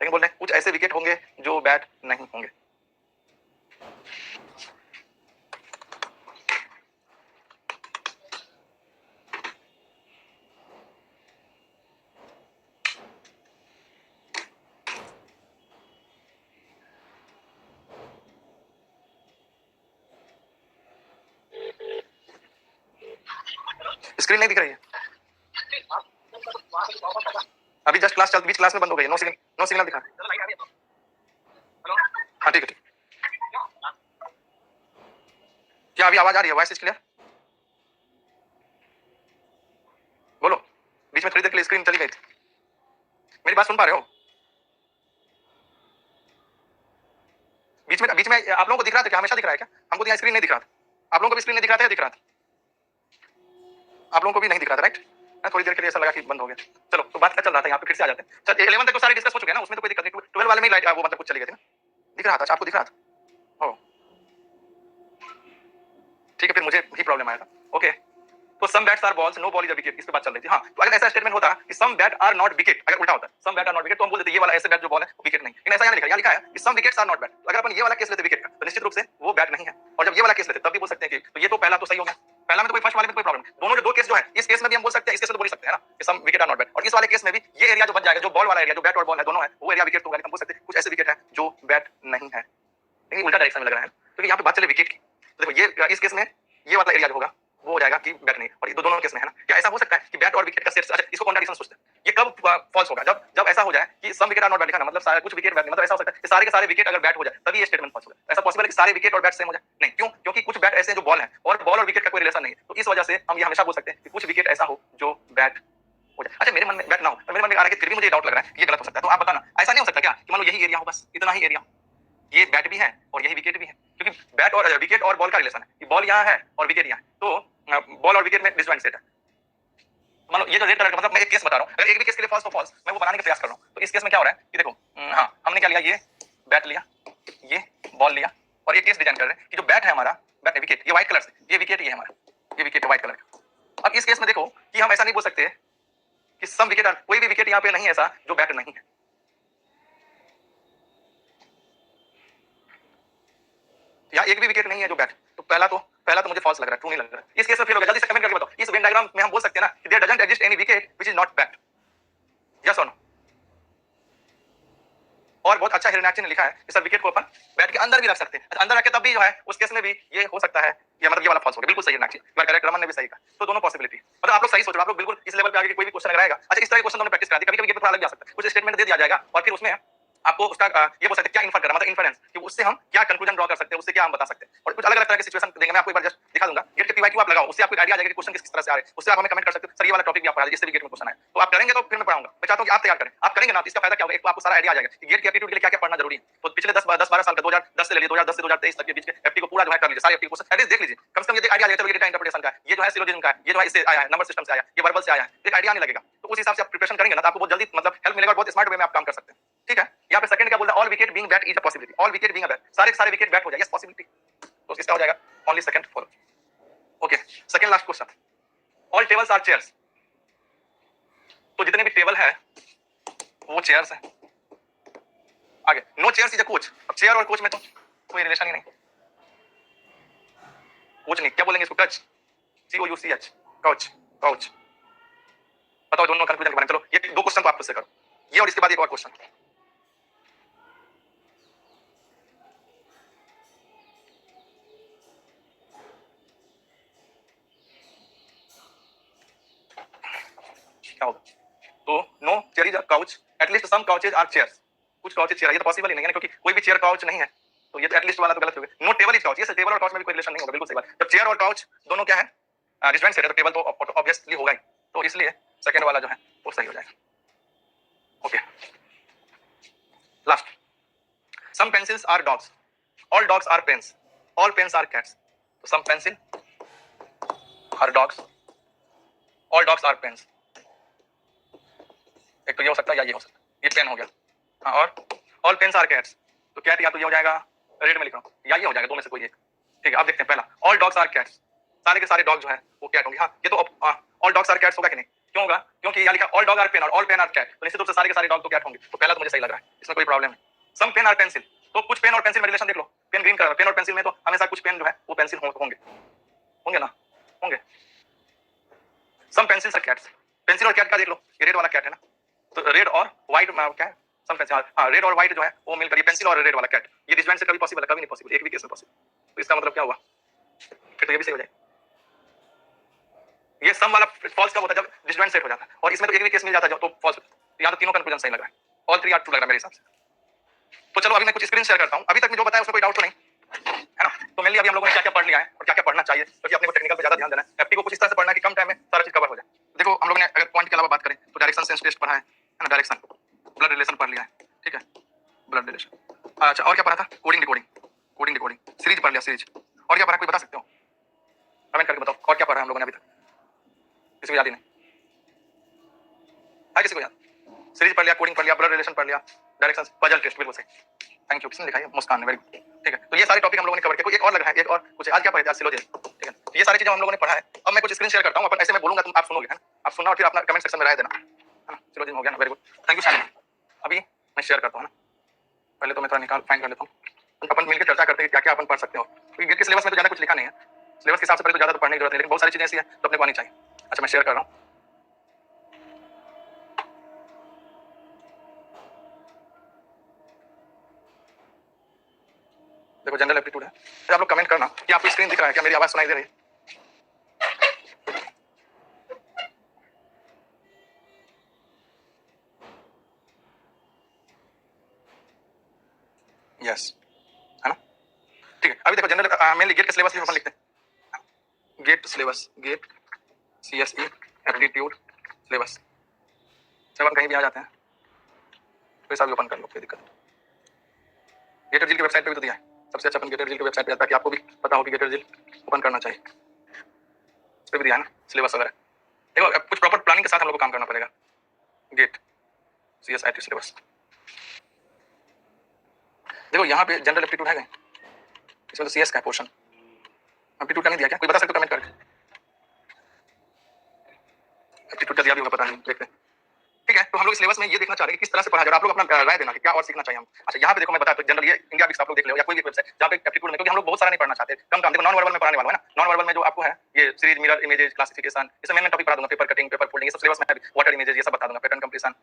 लेकिन बोल रहे हैं कुछ ऐसे विकेट होंगे जो बैट नहीं होंगे। स्क्रीन नहीं दिख रही है अभी, जस्ट क्लास चल बीच क्लास में बंद हो गई है, नो सिग्नल दिखा। हाँ ठीक है, ठीक। क्या अभी आवाज आ रही है, वॉइस इज क्लियर? बोलो, बीच में थोड़ी देर के लिए स्क्रीन चली गई थी, मेरी बात सुन पा रहे हो? बीच में आप लोगों को दिख रहा था क्या, हमेशा दिख रहा है क्या? हमको तो यहाँ स्क्रीन नहीं दिख रहा था, आप लोगों को भी स्क्रीन नहीं दिख रहा था या दिख रहा था? आप लोगों को भी नहीं दिख रहा था, राइट? थोड़ी देर के लिए ऐसा लगा कि बंद हो गया। चलो तो बात क्या चल रहा था, यहाँ पे फिर से आ जाते हैं। चल 11 तक तो सारे डिस्कस हो चुके हैं ना, उसमें तो कोई दिक्कत नहीं। 12 वाले में लाइट वो मतलब कुछ चली गई थी ना, दिख रहा था आपको, दिख रहा था? ओ ठीक है, फिर मुझे ही प्रॉब्लम आया था। ओके तो some bats are balls, no ball is a wicket, इस पे बात चल रही थी। हाँ तो अगर ऐसा स्टेटमेंट होता कि सम बैट आर नॉट विकेट, अगर उल्टा होता सम बैट आर नॉट विकेट, तो हम बोल देते ये वाला ऐसे बैट जो बॉल है वो विकेट नहीं, लेकिन ऐसा यहाँ लिखा है, यहाँ लिखा है कि सम विकेट्स आर नॉट बैट। अगर अपन ये वाला केस लेते विकेट का तो निश्चित रूप से वो बैट नहीं है, और जब ये वाला केस लेते तब भी बोल सकते हैं कि तो ये तो पहला तो सही हो गया, पहला में तो कोई फर्स्ट वाले में कोई प्रॉब्लम नहीं। दोनों जो दो केस जो है, इस केस में भी हम बोल सकते हैं, इस केस में तो बोल सकते हैं ना कि सम विकेट आर नॉट बैट, और इस वाले केस में भी ये एरिया जो बच जाएगा, जो बॉल वाला एरिया, जो बैट और बॉल है दोनों है, वो एरिया विकेट तो होगा, लेकिन हम बोल सकते हैं कुछ ऐसे विकेट है जो बैट नहीं है। लेकिन उल्टा डायरेक्शन में लग रहा है, क्योंकि यहाँ पे बात चले विकेट की, तो देखो ये इस केस में ये वाला एरिया जो होगा वो हो जाएगा कि बैट नहीं। और ये दोनों केस में है ना, क्या ऐसा हो सकता है कि बैट और विकेट का सेट, अच्छा इसको कॉन्ट्रडिक्शन सोचते हैं, ये कब फॉल्स होगा? जब जब ऐसा हो जाए कि सम विकेट आर नॉट बैट लिखा ना, मतलब कुछ विकेट बैट नहीं, मतलब ऐसा हो सकता है कि सारे के सारे विकेट अगर बैट हो जाए तभी ये स्टेटमेंट फॉल्स होगा। ऐसा पॉसिबल है कि सारे विकेट और बैट सेम हो जाए? नहीं, क्यों? क्योंकि कुछ बैट ऐसे हैं जो बॉल है और बॉल और विकेट का कोई रिलेशन नहीं है, तो इस वजह से हम ये हमेशा बोल सकते हैं कि कुछ विकेट ऐसा हो जो बैट हो जाए। अच्छा, मेरे मन में बैट ना हो, तो मेरे मन में आ रहा है कि फिर भी मुझे डाउट लग रहा है कि ये गलत हो सकता है, तो आप बताना ऐसा नहीं हो सकता क्या कि मान लो यही एरिया हो, बस इतना ही एरिया हो, ये बैट भी है और यही विकेट भी है, क्योंकि बैट और विकेट और बॉल का रिलेशन है कि बॉल यहाँ है और विकेट यहाँ है, तो बॉल और विकेट में डिसजॉइंट सेट है। मान लो ये जो रेड कलर का, मतलब मैं एक केस बता रहा हूँ, अगर एक भी केस के लिए फॉल्स तो फॉल्स, मैं वो बनाने का प्रयास कर रहा हूँ। तो इस केस में क्या हो रहा है कि देखो, हाँ हमने क्या लिया, ये बैट लिया, ये बॉल लिया, और एक केस डिजाइन कर रहे हैं कि जो बैट है हमारा, बैट है विकेट, ये व्हाइट कलर से, ये विकेट, ये हमारा, ये विकेट है व्हाइट कलर का। अब इस केस में देखो कि हम ऐसा नहीं बोल सकते कि सम विकेट, कोई भी विकेट यहाँ पे नहीं ऐसा जो बैट नहीं है, यहाँ एक भी विकेट नहीं है जो बैट, तो पहला तो मुझे फॉल्स लग रहा है, ट्रू नहीं लग रहा है। इस केस में फिर हो गया, जल्दी से कमेंट करके बताओ, इस वेन डायग्राम में हम बोल सकते हैं ना कि there doesn't exist any wicket which is not bat, yes और नो? और बहुत अच्छा हिरण्याक्षी ने लिखा है कि सर विकेट को अपन बैट के अंदर भी रख सकते हैं, अच्छा अंदर रखे तब भी जो है उस केस में भी ये हो सकता है, ये मतलब ये वाला फॉल्स हो गया, बिल्कुल सही हिरण्याक्षी, बार करेक्ट, रमन ने भी सही कहा, तो दोनों पॉसिबिलिटी, मतलब आप लोग सही सोच रहे हो, आप लोग बिल्कुल इस लेवल पे आगे कोई भी क्वेश्चन लगाएगा, अच्छा इस तरह के क्वेश्चन हमने प्रैक्टिस करा दी, कभी-कभी ये थोड़ा अलग जा सकता है, कुछ स्टेटमेंट दे दिया जाएगा और फिर उसमें आपको उसका ये बोल सकते हैं क्या इन्फर करना, मतलब इन्फरेंस कि उससे हम क्या कंक्लूजन ड्रॉ कर सकते हैं, उससे क्या हम बता सकते हैं, और कुछ अलग-अलग तरह के सिचुएशन देंगे, मैं आपको एक बार जस्ट दिखा दूंगा, गेट के पीवाईक्यू आप लगाओ, उससे आपको एक आईडिया आ जाएगा कि क्वेश्चन किस तरह से आ रहे हैं, उससे आप हमें कमेंट कर सकते हो, सर ये वाला टॉपिक भी आप पढ़ा दीजिए, इससे भी गेट में क्वेश्चन आए, तो आप करेंगे तो फिर मैं पढ़ाऊंगा, मैं चाहता हूं कि आप तैयार करें, आप करेंगे ना तो इसका फायदा क्या होगा, एक तो आपको सारा आईडिया आ जाएगा कि गेट के एप्टीट्यूड के लिए क्या-क्या पढ़ना जरूरी है, तो पिछले 10-12 साल का 2010 से ले लीजिए, 2010 से 2023 तक के बीच के एप्टी को पूरा जो है कर लीजिए, सारे एप्टी क्वेश्चन एटलीस्ट देख लीजिए, कम से कम ये आईडिया आ जाएगा, चलो ये डेटा इंटरप्रिटेशन का है, ये जो है सिलोजिज्म का है, ये जो है इससे आया है, नंबर सिस्टम से आया है, ये वर्बल से आया है, एक आईडिया नहीं लगेगा, तो उस हिसाब से आप प्रिपरेशन करेंगे ना तो आपको बहुत जल्दी मतलब हेल्प मिलेगा और बहुत स्मार्ट वे में आप काम कर सकते हैं, ठीक है? यहाँ पे सेकंड क्या बोल रहा है, all wicket being bat is a possibility, all wicket being a bat, सारे के सारे विकेट बैट हो जाए, यस पॉसिबिलिटी, तो इसका हो जाएगा only second follow, okay. Second last question, all tables are chairs, तो जितने भी टेबल है वो चेयर्स है, आगे no chairs is a couch, अब चेयर और कोच में तो कोई रिलेशन ही नहीं, कोच नहीं, क्या बोलेंगे इसको, कच, COUCH, काउच, काउच, बताओ दोनों कंक्लूजन के बारे में, चलो ये दो क्वेश्चन तो आप खुद से करो, ये और इसके बाद एक और क्वेश्चन, क्या होगा, तो no chair is a couch, at least some couches are chairs, कुछ काउचेज चेयर, ये तो पॉसिबल ही नहीं है ना, क्योंकि कोई भी चेयर काउच नहीं है, तो ये तो एटलीस्ट वाला तो गलत हो गया, नो टेबल इज काउच, ये टेबल और काउच में भी कोई रिलेशन नहीं होगा, बिल्कुल सही बात, जब चेयर और काउच दोनों क्या है डिफरेंट सेट है, तो टेबल तो ऑब्वियसली होगा ही, तो इसलिए सेकंड वाला जो है वो सही हो जाएगा, okay. Last, some pencils are dogs, all dogs are pens, all pens are cats, तो some pencil are dogs, all dogs are pens, एक तो ये हो सकता है या ये हो सकता है, ये पेन हो गया, हाँ, और ऑल पेन्स आर कैट्स, तो कैट या तो ये हो जाएगा, रेड में लिख रहा हूँ, या ये हो जाएगा, दो में से कोई एक, ठीक है? अब देखते हैं पहला, ऑल डॉग्स आर कैट्स, सारे के सारे डॉग जो है वो कैट होंगे, हाँ ये तो ऑल डॉग्स आर कैट्स होगा कि नहीं, क्यों होगा? क्योंकि यहाँ लिखा ऑल डॉग आर पेन और ऑल पेन आर कैट, तो निश्चित रूप से सारे के सारे डॉग तो कैट होंगे, तो पहला तो मुझे सही लग रहा है, इसमें कोई प्रॉब्लम नहीं। सम पेन आर पेंसिल, तो कुछ पेन और पेंसिल में रिलेशन देख लो, पेन ग्रीन कलर, पेन और पेंसिल में तो हमेशा कुछ पेन जो है वो पेंसिल होंगे, होंगे ना, होंगे। सम पेंसिल्स आर कैट्स, पेंसिल और कैट का देख लो, ये रेड वाला कैट है ना, तो रेड और व्हाइट क्या है, सम पेंसिल, हाँ रेड और व्हाइट जो है वो मिलकर ये पेंसिल और रेड वाला कैट, ये डिसजॉइंट से कभी पॉसिबल है? कभी नहीं पॉसिबल, एक भी केस में पॉसिबल, तो इसका मतलब क्या हुआ, फिर तो ये भी सही हो जाए, ये सम वाला फॉल्स कब होता है, जब डिसजॉइंट सेट हो जाता है, और इसमें तो एक भी केस मिल जाता है तो फॉल्स, यहाँ तो तीनों कंक्लूजन सही लग रहा है, ऑल थ्री आर ट्रू लग रहा है मेरे हिसाब से। तो चलो अभी मैं कुछ स्क्रीन शेयर करता हूँ, अभी तक मैं जो बताया उसमें कोई डाउट तो नहीं है ना, तो मेनली अभी हम लोगों ने क्या क्या पढ़ लिया है और क्या क्या पढ़ना चाहिए, क्योंकि अपने को टेक्निकल पे ज्यादा ध्यान देना है, एफटी को कुछ इस तरह से पढ़ना है कि कम टाइम में सारा चीज कवर हो जाए। देखो हम लोगों ने अगर पॉइंट के अलावा बात करें तो डायरेक्शन सेंस टेस्ट पढ़ा है ना, डायरेक्शन, ब्लड रिलेशन पढ़ लिया है, ठीक है, ब्लड रिलेशन, अच्छा और क्या पढ़ा था, coding decoding, coding decoding, series पढ़ लिया, सीरीज, और क्या पढ़ा कोई बता सकते हो, कमेंट करके बताओ, और क्या पढ़ा हम लोगों ने अभी तक, किसी को याद ही नहीं है, किसी को याद, सीरीज पढ़ लिया, कोडिंग पढ़ लिया, ब्लड रिलेशन पढ़ लिया, डायरेक्शन, पजल टेस्ट, बिल्कुल सही, थैंक यू, किसने लिखा है, मुस्कान ने, वेरी गुड, ठीक है, तो ये सारे टॉपिक हम लोगों ने कवर किया, कोई एक और लगा है, एक और कुछ आज क्या पढ़े थे, आज सिलोजिज्म, ठीक है, तो ये सारी चीजें हम लोगों ने पढ़ा है। अब मैं कुछ स्क्रीन शेयर करता हूँ, अपन ऐसे में बोलूंगा तुम आप सुनोगे, है ना, आप सुनना और फिर अपना कमेंट सेक्शन में राय देना, है ना, सिलोजिज्म हो गया ना, very good, thank you Shalini. अभी मैं शेयर करता हूँ ना, पहले तो मैं थोड़ा निकाल फाइंड कर लेता हूँ, अपन मिलकर चर्चा करते हैं क्या क्या अपन पढ़ सकते हो, क्योंकि गेट के सिलेबस में तो ज्यादा कुछ लिखा नहीं है, सिलेबस के हिसाब से पहले तो ज्यादा तो पढ़ने की जरूरत नहीं, लेकिन बहुत सारी चीजें ऐसी है तो अपने को आनी चाहिए। अच्छा मैं शेयर कर रहा हूँ, देखो जनरल एप्टीट्यूड है, फिर आप लोग कमेंट करना कि आपको स्क्रीन दिख रहा है क्या, मेरी आवाज सुनाई दे रही है, ठीक है, अभी देखो जनरल मेनली गेट के सिलेबस में अपन लिखते हैं, GATE syllabus, GATE CSE aptitude syllabus से अपन कहीं भी आ जाते हैं, कोई सा भी ओपन कर लो, कोई दिक्कत नहीं। गेटर जिल की वेबसाइट पे भी तो दिया है, सबसे अच्छा अपन गेटर जिल की वेबसाइट पे जाता है कि आपको भी पता हो कि गेटर जिल ओपन करना चाहिए, इस पे भी दिया है ना सिलेबस वगैरह। देखो अब कुछ प्रॉपर प्लानिंग के साथ हम लोग को काम करना पड़ेगा। गेट सीएसआईटी सिलेबस, देखो यहाँ पे जनरल एप्टीट्यूड है, इसमें तो सीएस का पोर्शन, एप्टीट्यूड का नहीं दिया क्या, कोई बता सकते हो कमेंट करके? एप्टीट्यूड का दिया भी होगा, पता नहीं, देखते हैं। ठीक है, तो हम लोग सिलेबस में ये देखना चाह रहे हैं कि किस तरह से पढ़ा जा रहा है, आप लोग अपना राय देना कि क्या और सीखना चाहिए हम। अच्छा यहाँ पे देखो मैं बताया तो जनरल ये इंडिया बिक्स आप लोग देख लो या कोई भी वेबसाइट जहाँ पे एप्टीट्यूड में, क्योंकि हम लोग बहुत सारा नहीं पढ़ना चाहते, कम काम। देखो नॉन वर्बल में पढ़ाने वाला है ना, नॉन वर्बल में जो आपको है ये सीरीज, मिरर, इमेजेस, क्लासिफिकेशन, इसमें मैं टॉपिक पढ़ा दूंगा, पेपर कटिंग, पेपर फोल्डिंग, ये सब सिलेबस में है, वाटर इमेजेस ये सब बता दूंगा, पैटर्न कंप्लीशन,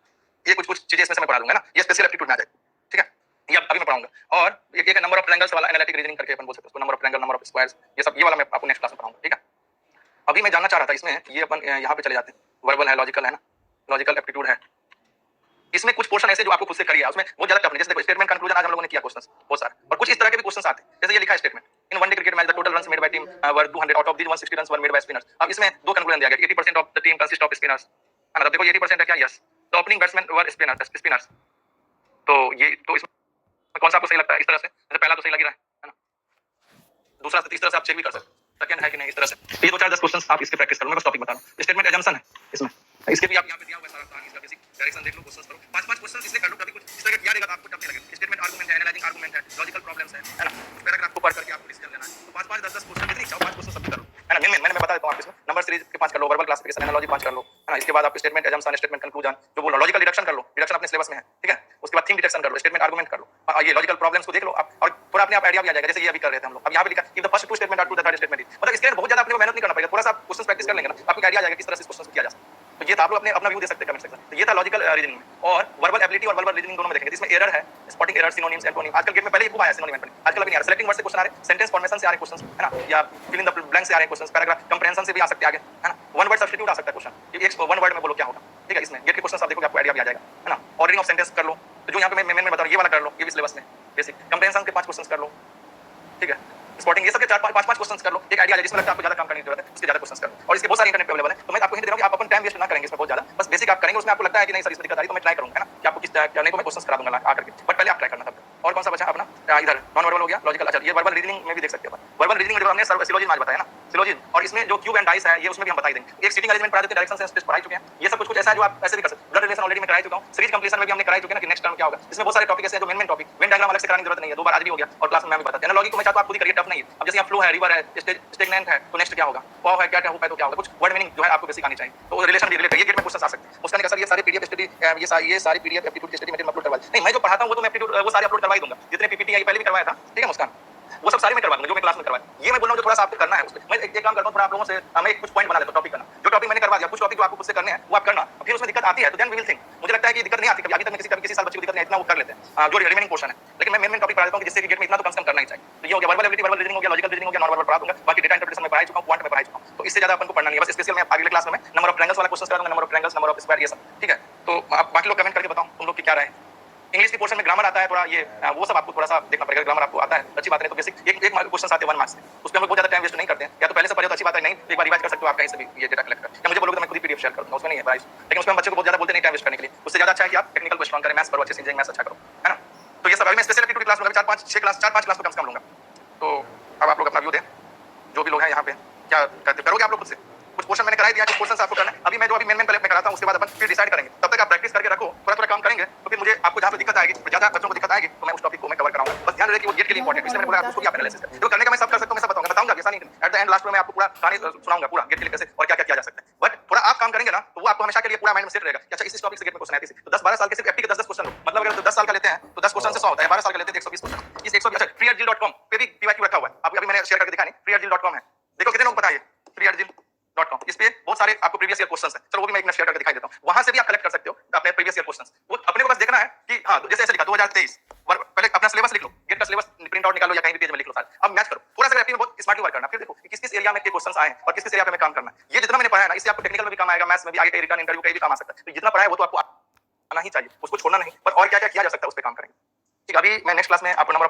ये कुछ कुछ चीजें इसमें से मैं पढ़ा दूंगा ना, ये स्पेशल एप्टीट्यूड में आ जाएगा। ठीक है, ये अभी मैं पढ़ाऊंगा। और एक नंबर ऑफ ट्रायंगल्स वाला एनालिटिक रीजनिंग करके अपन बोल सकते हैं उसको, number of triangle, number of squares, ये सब, ये वाला मैं आपको नेक्स्ट क्लास में पढ़ाऊंगा। ठीक है, अभी मैं जानना चाह रहा था इसमें, ये अपन यहाँ पे चले जाते हैं, वर्बल है, लॉजिकल है ना, लॉजिकल एप्टीट्यूड है, इसमें कुछ पोर्शन ऐसे जो आपको खुद से करिए, उसमें बहुत ज्यादा टफ नहीं। जैसे देखो स्टेटमेंट कंक्लूजन आज हम लोगों ने किया क्वेश्चंस बहुत सारे, और कुछ इस तरह के भी क्वेश्चंस आते हैं, जैसे ये लिखा है statement, in one day cricket match the total runs made by team were 200, out of these 160 runs were made by spinners. अब इसमें दो कंक्लूजन दिया गया, 80% of the team consist of spinners, है ना। अब देखो 80% है क्या, yes, the opening batsman were spinners, तो ये तो इसमें कौन सा आपको सही लगता है? इस तरह से, जैसे पहला तो सही लग रहा है ना, दूसरा से तीसरा से आप चेक भी कर सकते हैं सेकंड है कि नहीं, इस तरह से। तो ये 2 4 10 क्वेश्चंस आप इसके प्रैक्टिस करो, मैं बस टॉपिक बता रहा हूं। स्टेटमेंट एजम्पशन है इसमें, इसके भी आप यहां पे दिया हुआ है सारा प्लान, इसका बेसिक डायरेक्शन देख लो, क्वेश्चंस करो, 5 क्वेश्चंस इसलिए कर लो कभी कुछ इस तरह का किया रहेगा तो आपको टफ नहीं लगेगा। स्टेटमेंट आर्गुमेंट है, एनालाइजिंग आर्गुमेंट है, लॉजिकल प्रॉब्लम्स है ना, कुछ पैराग्राफ को पढ़ करके आपको डिसीजन लेना है। तो 5 10 क्वेश्चन कितनी इच्छा हो 5 क्वेश्चन सब भी करो, है ना। मैं बता देता हूं आपको, इसमें नंबर सीरीज के 5 कर लो, वर्बल क्लासिफिकेशन, एनालॉजी 5 कर लो, है ना। इसके बाद आपको स्टेटमेंट एजम्पशन, स्टेटमेंट कंक्लूजन जो बोल रहा हूं, लॉजिकल डिडक्शन कर लो, डिडक्शन अपने सिलेबस में है, ठीक है। उसके बाद थीम डिटेक्शन कर लो, स्टेटमेंट आर्गुमेंट कर लो, ये लॉजिकल प्रॉब्लम्स को देख लो आप, और थोड़ा अपने आप आइडिया भी आ जाएगा, जैसे ये अभी कर रहे थे हम लोग। अब यहाँ पे लिखा if the first 2 statement are true the third statement is, मतलब इसके लिए बहुत ज्यादा अपने को मेहनत नहीं करना पड़ेगा, थोड़ा सा क्वेश्चन प्रैक्टिस कर लेंगे ना, आपको आइडिया आ जाएगा किस तरह से क्वेश्चन को किया जा सकता है। तो ये था, आप लोग अपना व्यू दे सकते हैं कमेंट सेक्शन। तो ये था लॉजिकल रीजनिंग में। और वर्बल एबिलिटी और वर्बल रीजनिंग दोनों में देखेंगे, इसमें एरर है, स्पॉटिंग एरर, सिनोनिम्स, एंटोनिम। आजकल गेट में पहले ही खूब आया सिनोनिम एंटोनिम, आजकल अभी नहीं आ रहा। सेलेक्टिंग वर्ड से क्वेश्चन आ रहे हैं, सेंटेंस फॉर्मेशन से आ रहे हैं क्वेश्चन, है ना, या फिल इन द ब्लैंक से आ रहे हैं क्वेश्चन, पैराग्राफ कंप्रेहेंशन से भी आ सकते हैं आगे, है ना। वन वर्ड सब्स्टिट्यूट आ सकता है क्वेश्चन, एक वन वर्ड में बोलो क्या होगा, ठीक है। इसमें गेट के क्वेश्चन आप देखोगे आपको आइडिया भी आ जाएगा, है ना। ऑर्डरिंग ऑफ सेंटेंस कर लो, तो जो यहाँ पे मैं बता रहा हूँ ये वाला कर लो, ये भी सिलेबस में बेसिक। कंप्रेहेंशन के 5 क्वेश्चन कर लो, ठीक है। स्पॉटिंग ये सब के 4-5 क्वेश्चंस कर लो, एक आइडिया है जिसमें लगता है आपको ज्यादा काम करने की जरूरत है, उसके ज्यादा क्वेश्चंस कर लो। और इसके बहुत सारे इंटरनेट पे अवेलेबल है, तो मैं आपको हिंट दे रहा हूं कि आप अपन टाइम वेस्ट ना करेंगे इसमें बहुत ज्यादा, बस बेसिक आप करेंगे। उसमें आपको लगता है कि नहीं सर इसमें दिक्कत आ रही, तो मैं ट्राई करूंगा, है ना, कि आपको किस करने को मैं क्वेश्चंस करा दूंगा आकर के, बट पहले आप ट्राई करना तब। और कौन सा बचा अपना, इधर नॉन वर्बल हो गया, लॉजिकल। अच्छा ये वर्बल रीजनिंग में भी देख सकते हैं। वर्बल रीजनिंग में हमने सिलोजिज्म आज बताया ना, सिलोजिज्म, और इसमें जो क्यूब एंड डाइस है ये उसमें भी हम बता देंगे। एक सीटिंग अरेंजमेंट पढ़ा देते हैं, डायरेक्शन सेंस टेस्ट पढ़ा चुके हैं, ये सब कुछ ऐसा है जो आप ऐसे भी कर सकते हैं। ब्लड रिलेशन ऑलरेडी मैं करा चुका हूं, सीरीज कंप्लीशन में भी हमने करा चुके हैं ना कि नेक्स्ट टर्म क्या होगा। इसमें बहुत सारे टॉपिक ऐसे हैं जो मेन टॉपिक, वेन डायग्राम अलग से कराने की जरूरत नहीं है, 2 बार आज भी हो गया और क्लास में मैं भी बताता हूं। एनालॉजी को मैं चाहता हूं आप खुद ही करिए, टफ नहीं है। अब जैसे यहाँ फ्लो है, रिवर है, स्टेगनेंट है, तो नेक्स्ट क्या होगा, पॉव है, क्या क्या होगा तो क्या होगा, कुछ वर्ड मीनिंग जो है आपको बेसिक आनी चाहिए, तो रिलेशन भी रिलेट है। ये गेट में क्वेश्चन आ सकते हैं। उसका नहीं सर ये सारे पीडीएफ स्टडी, ये सारी पीडीएफ एप्टीट्यूड की स्टडी मटेरियल अपलोड करवा नहीं, मैं जो पढ़ाता हूं वो तो मैं एप्टीट्यूड वो सारे अपलोड करवा ही दूंगा, जितने पीपीटी है पहले भी करवाया था, ठीक है मुस्कान, वो सब सारे मैं करवा दूंगा जो मैं क्लास में करवाया। ये मैं बोल रहा हूं जो थोड़ा सा आपको करना है उसमें, मैं एक काम करता हूं थोड़ा आप लोगों से, मैं कुछ पॉइंट बना लेता हूं टॉपिक करना, जो टॉपिक मैंने करवा दिया, कुछ टॉपिक जो आपको खुद से करने हैं वो आप करना, फिर उसमें दिक्कत आती है तो देन वी विल थिंक। मुझे लगता है कि दिक्कत नहीं आती, अभी तक मैं किसी साल बच्चे को दिक्कत नहीं, इतना वो कर लेते हैं जो रिमेनिंग पोर्शन है, लेकिन मैं मेन टॉपिक पढ़ा देता हूं जिससे कि गेट में इतना तो कम से कम करना ही चाहिए। तो ये हो गया वर्बल एबिलिटी, वर्बल रीजनिंग हो गया, लॉजिकल रीजनिंग हो गया, नॉन वर्बल पढ़ा दूंगा, बाकी डेटा इंटरप्रिटेशन में पढ़ा चुका हूं, क्वांट में पढ़ा चुका हूं, तो इससे ज्यादा अपन को पढ़ना नहीं है। बस स्पेशल में अगले क्लास में मैं नंबर ऑफ ट्रायंगल्स वाला क्वेश्चन करा दूंगा, number of triangles, number of square, ये सब, ठीक है। तो आप बाकी लोग कमेंट करके बताओ तुम लोग की क्या राय है। इंग्लिश की पोर्शन में ग्रामर आता है थोड़ा, ये वो सब आपको थोड़ा सा देखना पड़ेगा। ग्रामर आपको आता है अच्छी बात है, तो बेसिक एक क्वेश्चन आते हैं 1 मार्क्स से, उसमें हम लोग बहुत ज्यादा टाइम वेस्ट नहीं करते हैं, या तो पहले से पढ़े तो अच्छी बात है, नहीं एक बार रिवाइज कर सकते हो आप कहीं से भी ये डेटा कलेक्ट कर, या मुझे बोलोगे तो मैं खुद ही पीडीएफ शेयर कर दूंगा, उसमें नहीं है प्राइस, लेकिन उसमें हम बच्चे को बहुत ज्यादा बोलते नहीं टाइम वेस्ट करने के लिए। उससे ज्यादा अच्छा है कि आप टेक्निकल को स्ट्रॉन्ग करें, मैथ्स करो अच्छे से, इंजीनियरिंग मैथ्स अच्छा करो, है ना। तो ये सब अभी मैं स्पेशल एप्टीट्यूड क्लास लूंगा, 4-5 क्लास तो कम से कम लूंगा। तो अब आप लोग अपना व्यू दें, जो भी लोग हैं यहाँ पे क्या करोगे आप लोग खुद से। कुछ क्वेश्चन मैंने करा दिया, कुछ क्वेश्चन आपको करना है। अभी मैं जो मेन पहले मैं कराता हूँ, उसके बाद अपन फिर डिसाइड करेंगे। तब तक आप प्रैक्टिस करके रखो, थोड़ा काम करेंगे, तो फिर मुझे आपको जहाँ पे दिक्कत आएगी, ज्यादा बच्चों को दिक्कत आएगी, तो मैं उस टॉपिक को मैं कवर कराऊंगा। बस ध्यान रहे कि वो गेट के लिए इंपॉर्टेंट है, इसलिए मैंने बोला उसको भी आप एनालिसिस करें। तो करने का मैं सब कर सकता हूँ, मैं सब बताऊंगा ऐसा नहीं। एट द एंड लास्ट में मैं आपको पूरा कहानी सुनाऊंगा, पूरा गेट के लिए कैसे और क्या क्या किया जा सकता है। बट थोड़ा आप काम करेंगे ना, तो वो आपको हमेशा के लिए पूरा माइंड में सेट रहेगा कि अच्छा इस टॉपिक से गेट में क्वेश्चन आए थे। तो 10-12 साल के सिर्फ एप्टी के 10 क्वेश्चन लो, मतलब अगर 10 साल का लेते हैं तो 10 क्वेश्चन से 100 होता है, 12 साल का लेते हैं 120 क्वेश्चन। इस 120 अच्छा freeargil.com पे भी पीवाईक्यू रखा हुआ है, अभी मैंने शेयर करके दिखा नहीं, freeargil.com है, देखो कितने लोग पता है freeargil.com, इस पे बहुत सारे आपको प्रीवियस ईयर क्वेश्चंस हैं। चलो वो भी मैं एक मिनट शेयर करके दिखाई देता हूं, वहां से भी आप कलेक्ट कर सकते हो अपने प्रीवियस ईयर क्वेश्चंस। वो अपने को बस देखना है कि हां जैसे ऐसे लिखा 2023, पहले अपना सिलेबस लिख लो, गेट का सिलेबस प्रिंट आउट निकालो या कहीं भी पेज में लिख लो सारा, अब मैच करो। थोड़ा सा एप्टी में बहुत स्मार्टली वर्क करना, फिर देखो किस किस एरिया में के क्वेश्चंस आए हैं और किस किस एरिया पे मैं काम करना है। ये जितना मैंने पढ़ा है ना, इससे आपको टेक्निकल में भी काम आएगा, मैथ्स में भी, आगे रिटर्न इंटरव्यू कहीं भी काम आ सकता है। तो जितना पढ़ा है वो तो आपको आना ही चाहिए, उसको छोड़ना नहीं, पर और क्या क्या किया जा सकता है उस पर काम करेंगे। ठीक, अभी मैं नेक्स्ट क्लास में आपको नंबर